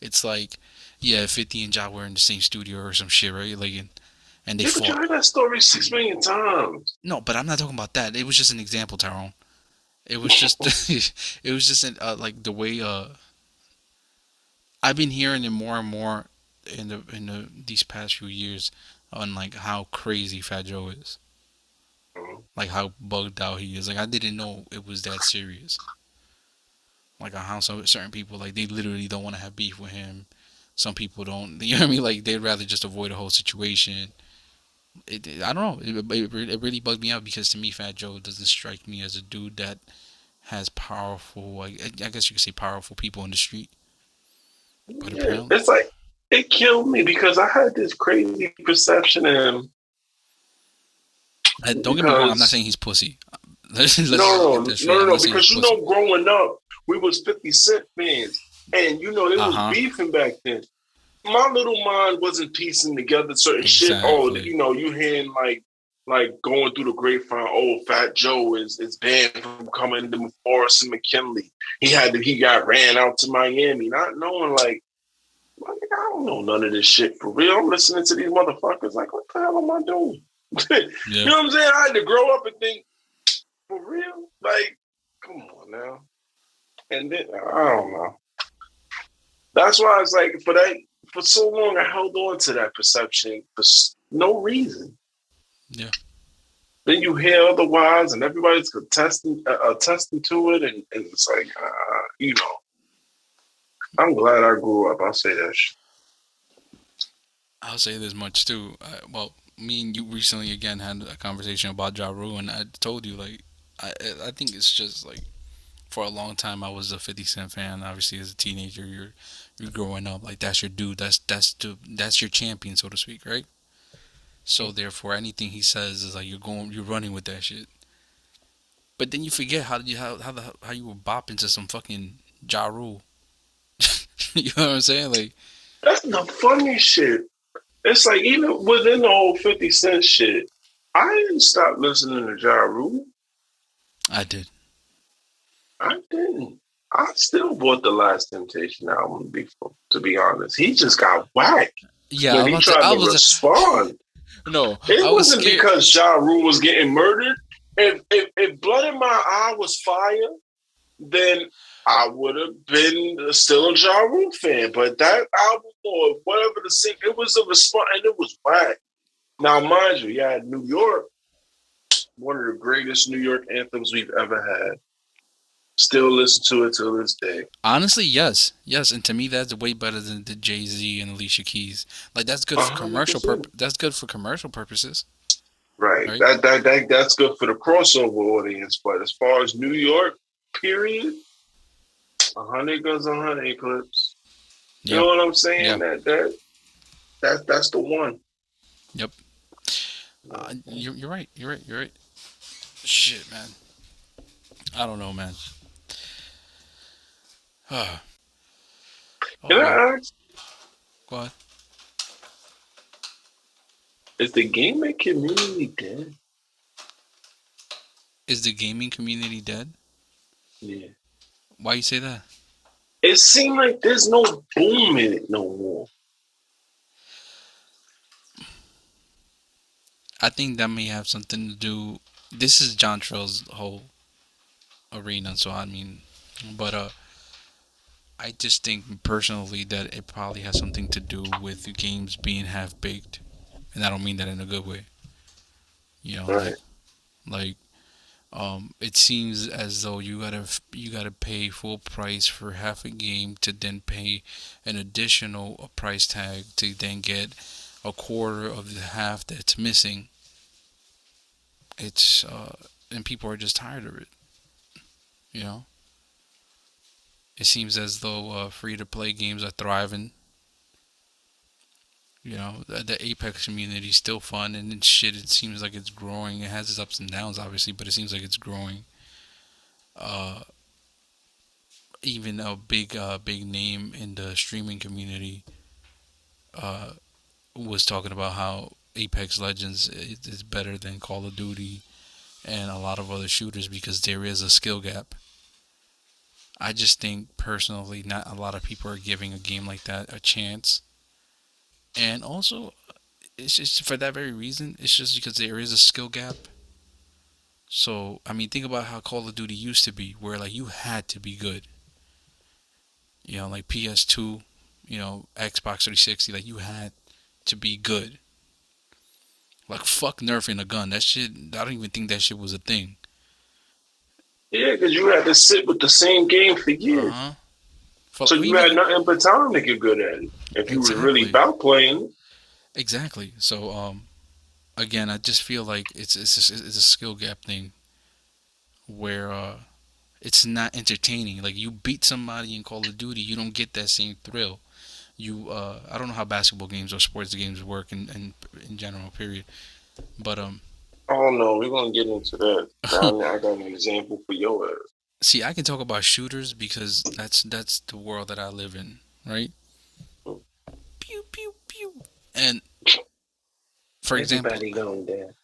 it's like, yeah, 50 and Ja were in the same studio or some shit, right? Like, and they Yeah, but you fought. heard that story 6 million times. No, but I'm not talking about that. It was just an example, Tyrone. It was just, it was just like the way I've been hearing it more and more in these past few years on like how crazy Fat Joe is, like how bugged out he is. Like I didn't know it was that serious. Like on how some certain people like they literally don't want to have beef with him. Some people don't. You know what I mean? Like they'd rather just avoid the whole situation. I don't know. It really bugged me out because to me, Fat Joe doesn't strike me as a dude that has powerful. I guess you could say powerful people in the street. But Yeah, apparently, it's like it killed me because I had this crazy perception of him don't get me wrong. I'm not because saying he's pussy. Let's no, get no, that straight. no, no, I'm no. not saying he's Because pussy. growing up, we was 50 Cent fans, and they Uh was huh. beefing back then. my little mind wasn't piecing together certain shit. Oh, Exactly. you hearing like going through the grapevine. Oh, Fat Joe is banned from coming to Forest and McKinley. He got ran out to Miami, not knowing like I don't know none of this shit for real. I'm listening to these motherfuckers like, what the hell am I doing? You Yeah. know what I'm saying? I had to grow up and think, for real? Like, come on now. And then I don't know. That's why it's like for so long I held on to that perception for no reason. Yeah. Then you hear otherwise, and everybody's attesting to it, and it's like, I'm glad I grew up. I'll say that shit. I'll say this much too. Well, me and you recently again had a conversation about Ja Rule, and I told you like, I think it's just like for a long time I was a 50 Cent fan. Obviously, as a teenager, you're growing up like that's your dude. That's your champion, so to speak, right? So therefore, anything he says is like you're running with that shit. But then you forget how you were bopping to some fucking Ja Rule. You know what I'm saying? Like That's the funny shit. It's like even within the whole 50 Cent shit, I didn't stop listening to Ja Rule. I did. I didn't. I still bought the Last Temptation album before, to be honest. He just got whacked Yeah, when he tried I to was respond. no, I It was wasn't scared. because Ja Rule was getting murdered. If Blood in My Eye was fire, then I would have been still a Ja Rule fan. But that album or whatever the sing, it was a response and it was whack. Now, mind you, yeah, New York, one of the greatest New York anthems we've ever had. Still listen to it till this day. Honestly, yes, yes, and to me that's way better than the Jay Z and Alicia Keys. Like that's good for hundred commercial percent. That's good for commercial purposes, Right. right? That's good for the crossover audience. But as far as New York, period, 100 guns, 100 clips. You know Yep. what I'm saying? Yeah. That's the one. Yep. You're right. You're right. You're right. Shit, man. I don't know, man. oh Can man. I ask, Go ahead. is the gaming community dead? Is the gaming community dead? Yeah. Why you say that? It seems like there's no boom in it no more. I think that may have something to do. This is John Trell's whole arena, so I mean, but I just think personally that it probably has something to do with the games being half baked, and I don't mean that in a good way. You know, Right. it seems as though you gotta pay full price for half a game to then pay an additional price tag to then get a quarter of the half that's missing. It's and people are just tired of it. You know, it seems as though free to play games are thriving. You know, the Apex community is still fun and shit. It seems like it's growing. It has its ups and downs, obviously, but it seems like it's growing. Uh, Even a big name in the streaming community uh, was talking about how Apex Legends is better than Call of Duty and a lot of other shooters because there is a skill gap. I just think personally, not a lot of people are giving a game like that a chance, and also it's just for that very reason. It's just because there is a skill gap. So I mean, think about how Call of Duty used to be, where like you had to be good. You know, like PS2, Xbox 360, like you had to be good. Like fuck nerfing a gun. That shit, I don't even think that shit was a thing. Yeah, because you had to sit with the same game for Uh years. huh. So For you had even nothing but time to get good at it. If you was really exactly, about playing, exactly. So again, I just feel like it's a skill gap thing where it's not entertaining. Like you beat somebody in Call of Duty, you don't get that same thrill. I don't know how basketball games or sports games work in general. Period. But oh no, we're gonna get into that. Now I got an example for your ass. see, I can talk about shooters because that's the world that I live in, right? pew pew pew. And for example, Everybody going there.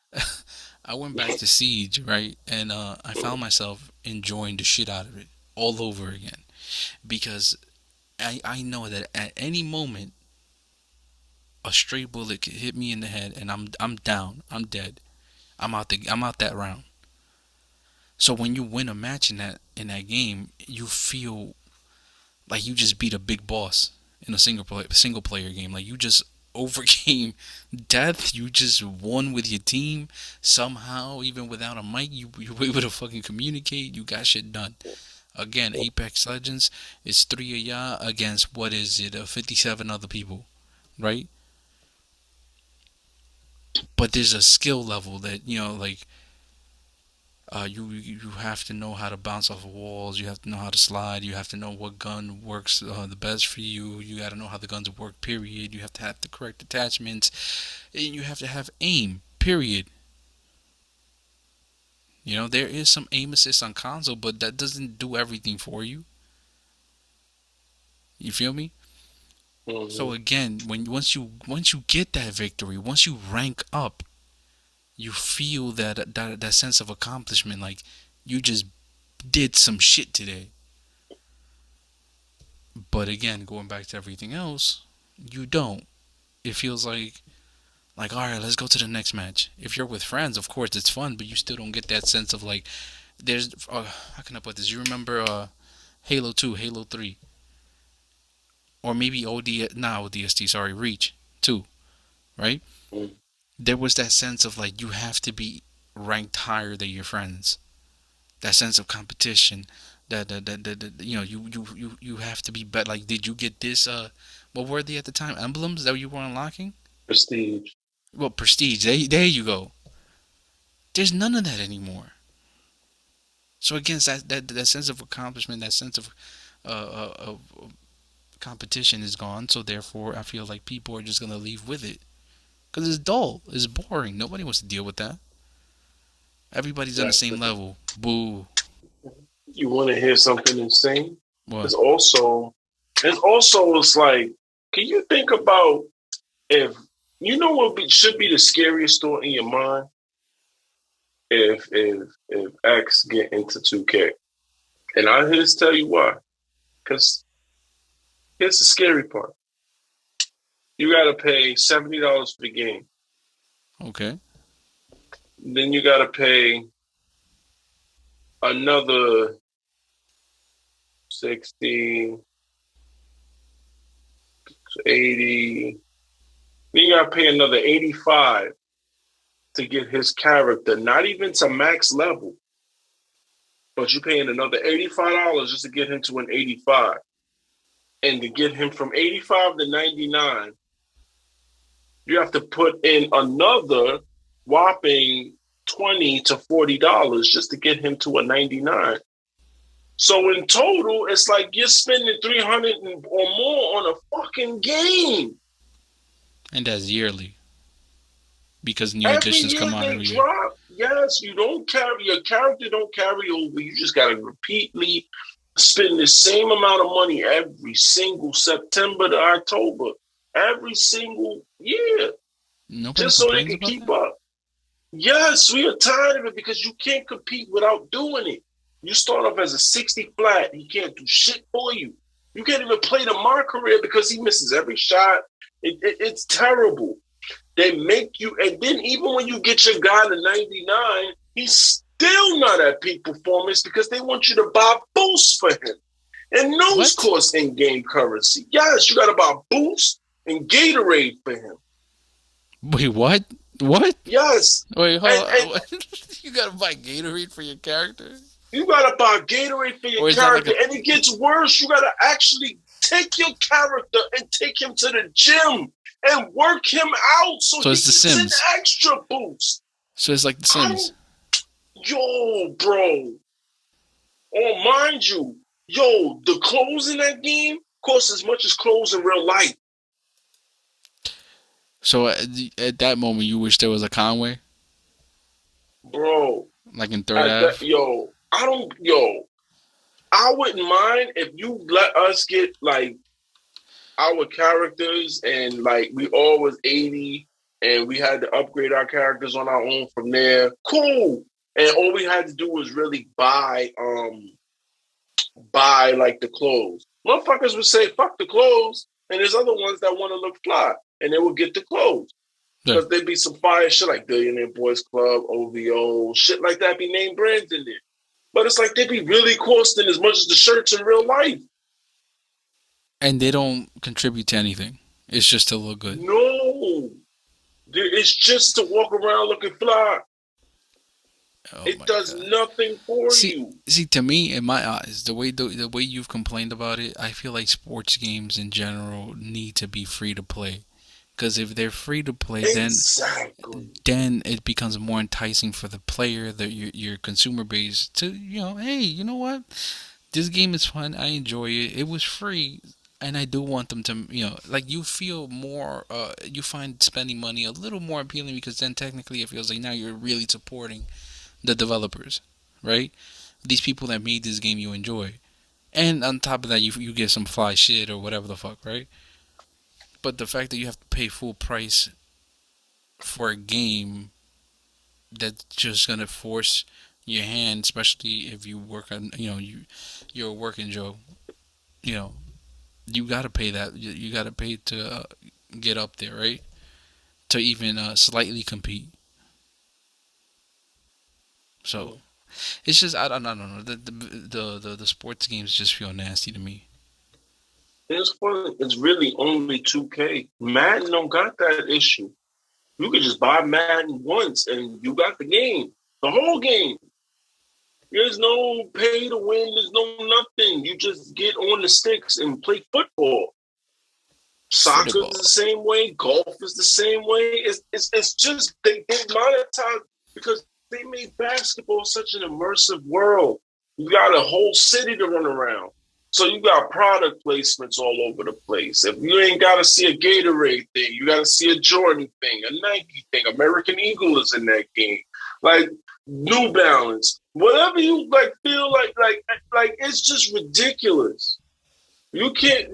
I went back to Siege, right, and I found myself enjoying the shit out of it all over again because I know that at any moment a stray bullet could hit me in the head and I'm down, I'm dead, I'm out that round. So when you win a match in that game, you feel like you just beat a big boss in a single player game. Like you just overcame death. You just won with your team somehow, even without a mic. You were able to fucking communicate. You got shit done. Again, Apex Legends is three of y'all against what is it? 57 other people, right? But there's a skill level that like you have to know how to bounce off of walls. You have to know how to slide. You have to know what gun works the best for you. You got to know how the guns work. Period. You have the correct attachments, and you have to have aim. Period. There is some aim assist on console, but that doesn't do everything for you. You feel me? So Mm-hmm. again, once you get that victory, once you rank up, you feel that sense of accomplishment. Like you just did some shit today. But again, going back to everything else, you don't. It feels like all right, let's go to the next match. If you're with friends, of course it's fun, but you still don't get that sense of like there's how can I put this? You remember Halo 2, Halo 3, or maybe ODST, sorry, Reach 2, right? Mm-hmm. There was that sense of like you have to be ranked higher than your friends. That sense of competition. You have to be better. Like, did you get this? What were they at the time? Emblems that you were unlocking? Prestige. Well, prestige. There you go. There's none of that anymore. So again, that sense of accomplishment, that sense of competition is gone. So therefore, I feel like people are just gonna leave with it because it's dull, it's boring. Nobody wants to deal with that. Everybody's on the That's same the. level. Boo. You want to hear something insane? What? It's also, it's like, can you think about if should be the scariest thought in your mind if X get into 2K, and I just tell you why. Because here's the scary part: you got to pay $70 for the game, Okay. then you got to pay another 60, 80. Then you got to pay another 85 to get his character, not even to max level, but you're paying another $85 just to get him to an 85. And to get him from 85 to 99, you have to put in another whopping $20 to $40 just to get him to a 99. So in total, it's like you're spending 300 or more on a fucking game. And that's yearly because new Every editions year come out they every year. drop. Yes, you don't carry your character don't carry over. You just gotta repeatedly spend the same amount of money every single September to October, every single year, Nobody just so they complains can about keep that. up. Yes, we are tired of it because you can't compete without doing it. You start off as a 60 flat, he can't do shit for you. You can't even play the my career because he misses every shot. It's terrible. They make you, and then even when you get your guy to 99, he's still not at peak performance because they want you to buy boosts for him. And those What? cost in game currency. Yes, you got to buy boosts and Gatorade for him. Wait, what? What? Yes. Wait, hold And on. You gotta buy Gatorade for your character, you got to buy Gatorade for your or is that like character. a? And it gets worse. You got to actually take your character and take him to the gym and work him out so So he it's The gets an Sims. extra boost. So it's like The I Sims. don't, yo, bro. Oh, mind you, yo, the clothes in that game cost as much as clothes in real life, So at that moment, you wish there was a Conway, bro. like in Third Ave. I wouldn't mind if you let us get like our characters, and like we all was 80, and we had to upgrade our characters on our own from there. Cool. And all we had to do was really buy like the clothes. Motherfuckers would say fuck the clothes, and there's other ones that want to look fly, and they would get the clothes. Yeah. Because there'd be some fire shit like Billionaire Boys Club, OVO, shit like that be named brands in there. But it's like they be really costing as much as the shirts in real life. And they don't contribute to anything. It's just to look good. No. It's just to walk around looking fly. Oh It my does god. nothing for See, you. see, to me, in my eyes, the way you've complained about it, I feel like sports games in general need to be free to play. Because if they're free to play, Exactly. then it becomes more enticing for the player, your consumer base to hey, you know what? This game is fun. I enjoy it. It was free, and I do want them to like you feel more. You find spending money a little more appealing because then technically it feels like now you're really supporting the developers, right? These people that made this game you enjoy. And on top of that, you get some fly shit or whatever the fuck, right? But the fact that you have to pay full price for a game that's just gonna force your hand, especially if you work on, you're a working Joe, you know, you gotta pay that. You gotta pay to get up there, right? To even slightly compete. So it's just I don't know. The sports games just feel nasty to me. It's fun. It's really only 2K. Madden don't got that issue. You could just buy Madden once and you got the game. The whole game. There's no pay to win. There's no nothing. You just get on the sticks and play football. Soccer is Football. the same way. Golf is the same way. It's just they monetize because they made basketball such an immersive world. You got a whole city to run around. So you got product placements all over the place. If you ain't got to see a Gatorade thing, you got to see a Jordan thing, a Nike thing. American Eagle is in that game. Like New Balance, whatever you like, feel like it's just ridiculous. You can't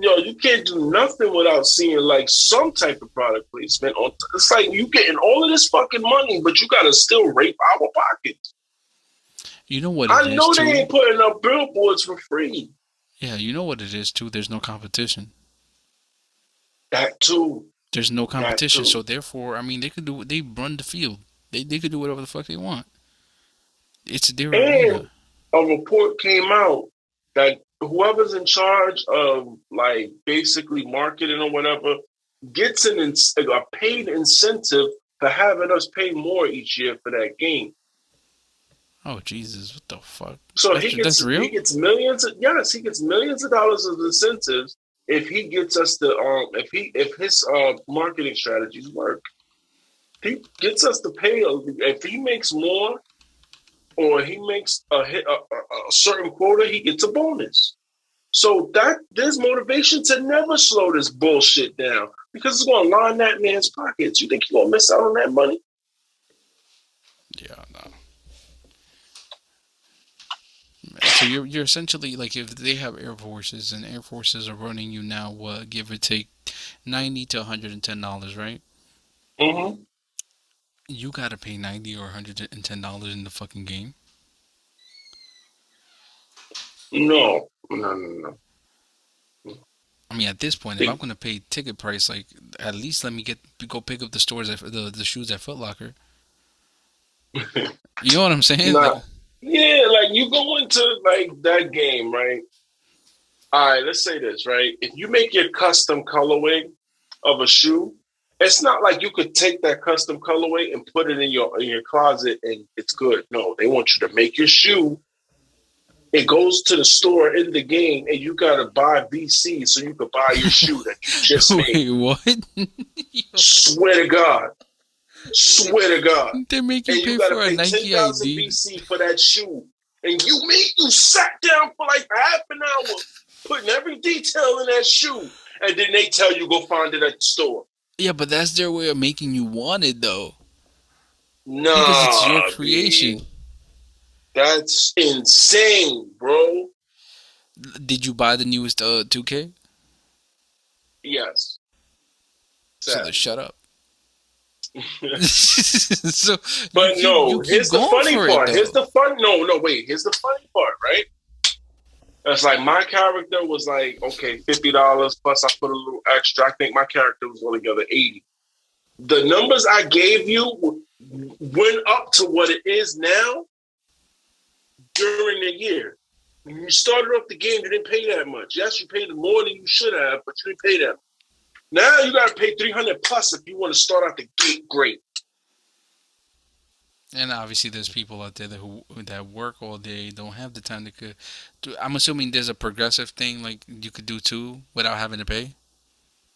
do nothing without seeing like some type of product placement. It's like you getting all of this fucking money, but you gotta still rape our pockets. You know what it I is know they too. ain't putting up billboards for free. Yeah, you know what it is too. There's no competition. That too. There's no That competition. too. So therefore, I mean, they run the field. They could do whatever the fuck they want. It's their And arena. a report came out that whoever's in charge of like basically marketing or whatever gets a paid incentive for having us pay more each year for that game. Oh Jesus, what the fuck? So That's he real. gets millions. He gets millions of dollars of incentives if he gets us to if his marketing strategies work. He gets us to pay if he makes more or he makes a certain quota, he gets a bonus. So that there's motivation to never slow this bullshit down because it's going to line that man's pockets. You think he's going to miss out on that money? Yeah, no. So you're essentially like if they have air forces and air forces are running you now, what give or take $90 to $110, right? Mm-hmm. You gotta pay $90 or $110 in the fucking game. No, no, no, no. I mean, at this point, if I'm They, gonna pay ticket price, like at least let me get go pick up the stores at the shoes at Foot Locker. You know what I'm saying? Like, nah, yeah, like you go into like that game, right? All right, let's say this, right? If you make your custom colorway of a shoe, it's not like you could take that custom colorway and put it in your closet and it's good. No, they want you to make your shoe. It goes to the store in the game, and you gotta buy VC so you could buy your shoe that you just made. wait, what? Swear to God, swear to God, They make you and you pay gotta for a pay ten Nike thousand ID. VC for that shoe. And you sat down for like half an hour putting every detail in that shoe, and then they tell you go find it at the store. Yeah, but that's their way of making you want it though, because it's your Nah, creation. B, that's insane, bro. Did you buy the newest 2K? Yes, So they sadly. shut up. So But you no, keep here's the going funny for it part. Here's though. the fun. No, no, wait. Here's the funny part, right? It's like my character was like, okay, $50 plus I put a little extra. I think my character was altogether 80. The numbers I gave you went up to what it is now during the year. When you started off the game, you didn't pay that much. Yes, you paid more than you should have, but you didn't pay that. Now you got to pay 300 plus if you want to start out the gate great. And obviously, there's people out there that work all day, don't have the time I'm assuming there's a progressive thing like you could do too without having to pay.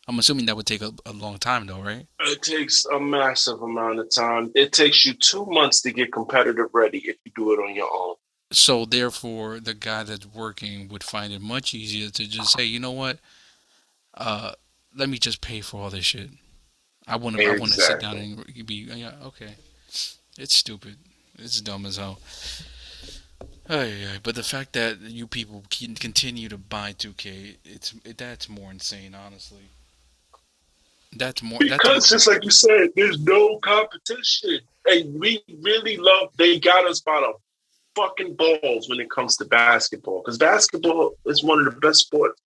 I'm assuming that would take a long time though, right? It takes a massive amount of time. It takes you 2 months to get competitive ready if you do it on your own. So therefore, the guy that's working would find it much easier to just say, you know what, uh, let me just pay for all this shit. I want to sit down Exactly. and be yeah okay. It's stupid. It's dumb as hell. But the fact that you people can continue to buy 2K, that's more insane, honestly. That's more. That's Because just like you said, there's no competition. And we really love, they got us by the fucking balls when it comes to basketball. Because basketball is one of the best sports.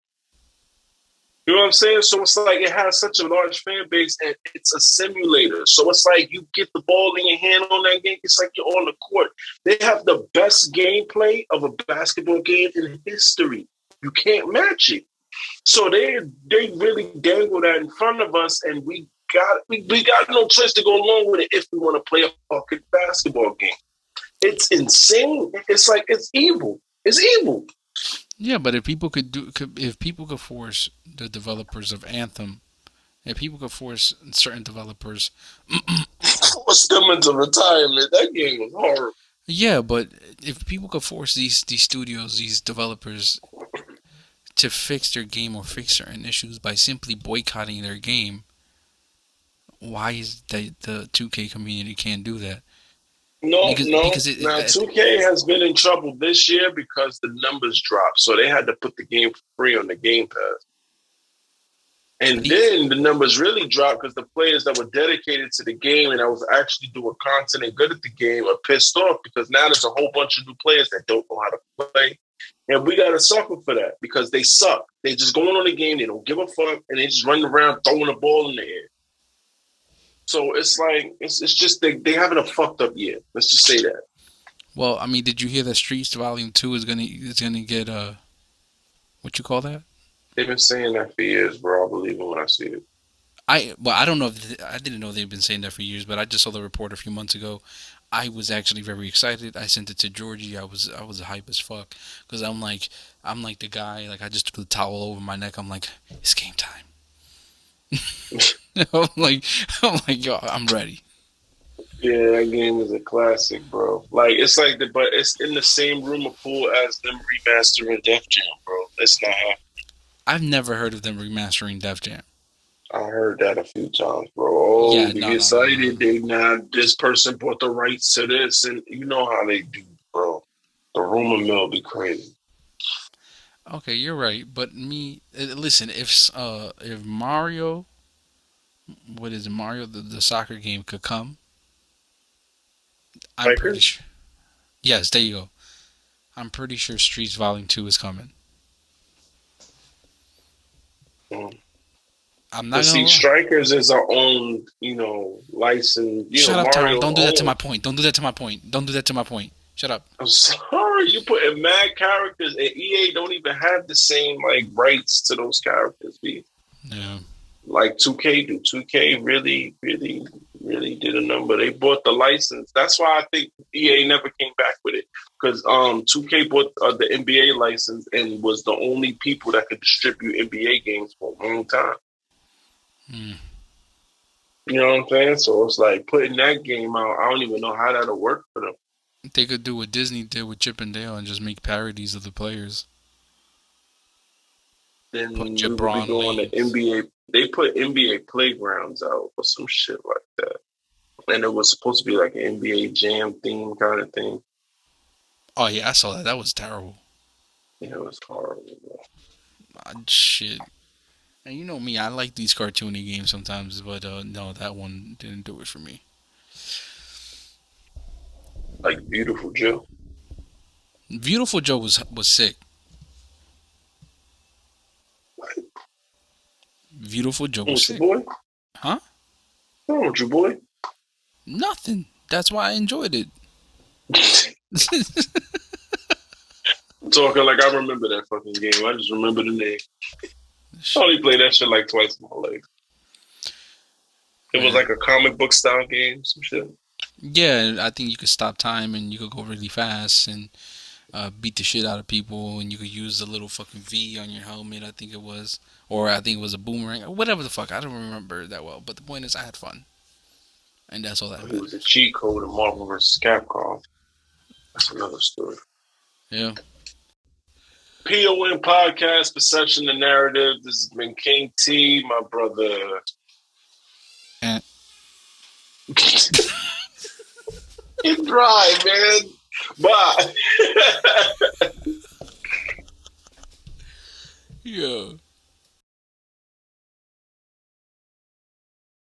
You know what I'm saying? So it's like it has such a large fan base and it's a simulator. So it's like you get the ball in your hand on that game. It's like you're on the court. They have the best gameplay of a basketball game in history. You can't match it. So they really dangle that in front of us, and we got no choice to go along with it if we want to play a fucking basketball game. It's insane. It's like it's evil. It's evil. yeah. But if people could force the developers of Anthem, if people could force certain developers, Force them into retirement. That game was horrible. yeah. But if people could force these studios, these developers to fix their game or fix certain issues by simply boycotting their game, why is the 2K community can't do that? No, Because no. because Now 2K has been in trouble this year because the numbers dropped, so they had to put the game for free on the Game Pass. And then the numbers really dropped because the players that were dedicated to the game and that was actually doing content and good at the game are pissed off because now there's a whole bunch of new players that don't know how to play. And we got to suffer for that because they suck. They just going on the game. They don't give a fuck. And they just running around throwing the ball in the air. So it's like, it's just they having a fucked up year. Let's just say that. well, I mean, did you hear that Streets Volume 2 is gonna get what you call that? They've been saying that for years, bro. I believe it when I see it. I don't know if I didn't know they've been saying that for years, but I just saw the report a few months ago. I was actually very excited. I sent it to Georgie. I was hype as fuck because I'm like the guy, like I just took the towel over my neck. I'm like, it's game time. I'm like I'm like yo, I'm ready. Yeah, that game is a classic, bro. Like it's like but it's in the same rumor pool as them remastering Def Jam, bro. It's not happening. I've never heard of them remastering Def Jam. I heard that a few times, bro. Oh, Yeah, they no, get no, no, no. excited. They now this person bought the rights to this, and you know how they do, bro. The rumor mill be crazy. Okay, you're right, but listen, if Mario, what is it, Mario the soccer game could come, I'm pretty Strikers? sure. Yes, there you go. I'm pretty sure Streets Volume 2 is coming. Mm. I'm not But gonna see, lie. Strikers is our own, license. Shut up, Tyrone. Mario Don't do that to own. my point. Don't do that to my point. Don't do that to my point. Shut up. I'm sorry, you putting mad characters, and EA don't even have the same like rights to those characters. Be Yeah. like 2K do. 2K really, really, really did a number. They bought the license. That's why I think EA never came back with it because 2K bought the NBA license and was the only people that could distribute NBA games for a long time. Mm. You know what I'm saying? So it's like putting that game out. I don't even know how that'll work for them. They could do what Disney did with Chip and Dale and just make parodies of the players. Put Then we will be Jabron going to Lanes. NBA. They put NBA playgrounds out or some shit like that, and it was supposed to be like an NBA Jam theme kind of thing. Oh yeah, I saw that. That was terrible. Yeah, it was horrible. Bro. Shit. And you know me, I like these cartoony games sometimes, but no, that one didn't do it for me. Like Beautiful Joe. Beautiful Joe was sick. Beautiful Joe was What's your sick. boy? Huh? What's your boy? Nothing. That's why I enjoyed it. Talking like I remember that fucking game. I just remember the name. I only played that shit like twice in my life. It was Man. like a comic book style game, some shit. Yeah, I think you could stop time and you could go really fast and beat the shit out of people, and you could use the little fucking V on your helmet. I think it was, or I think it was a boomerang, whatever the fuck. I don't remember that well, but the point is, I had fun, and that's all that It was a matters. cheat code in Marvel vs. Capcom. That's another story. Yeah. PON Podcast, Perception and Narrative. This has been King T, my brother. And Get dry, man. Bye. yeah.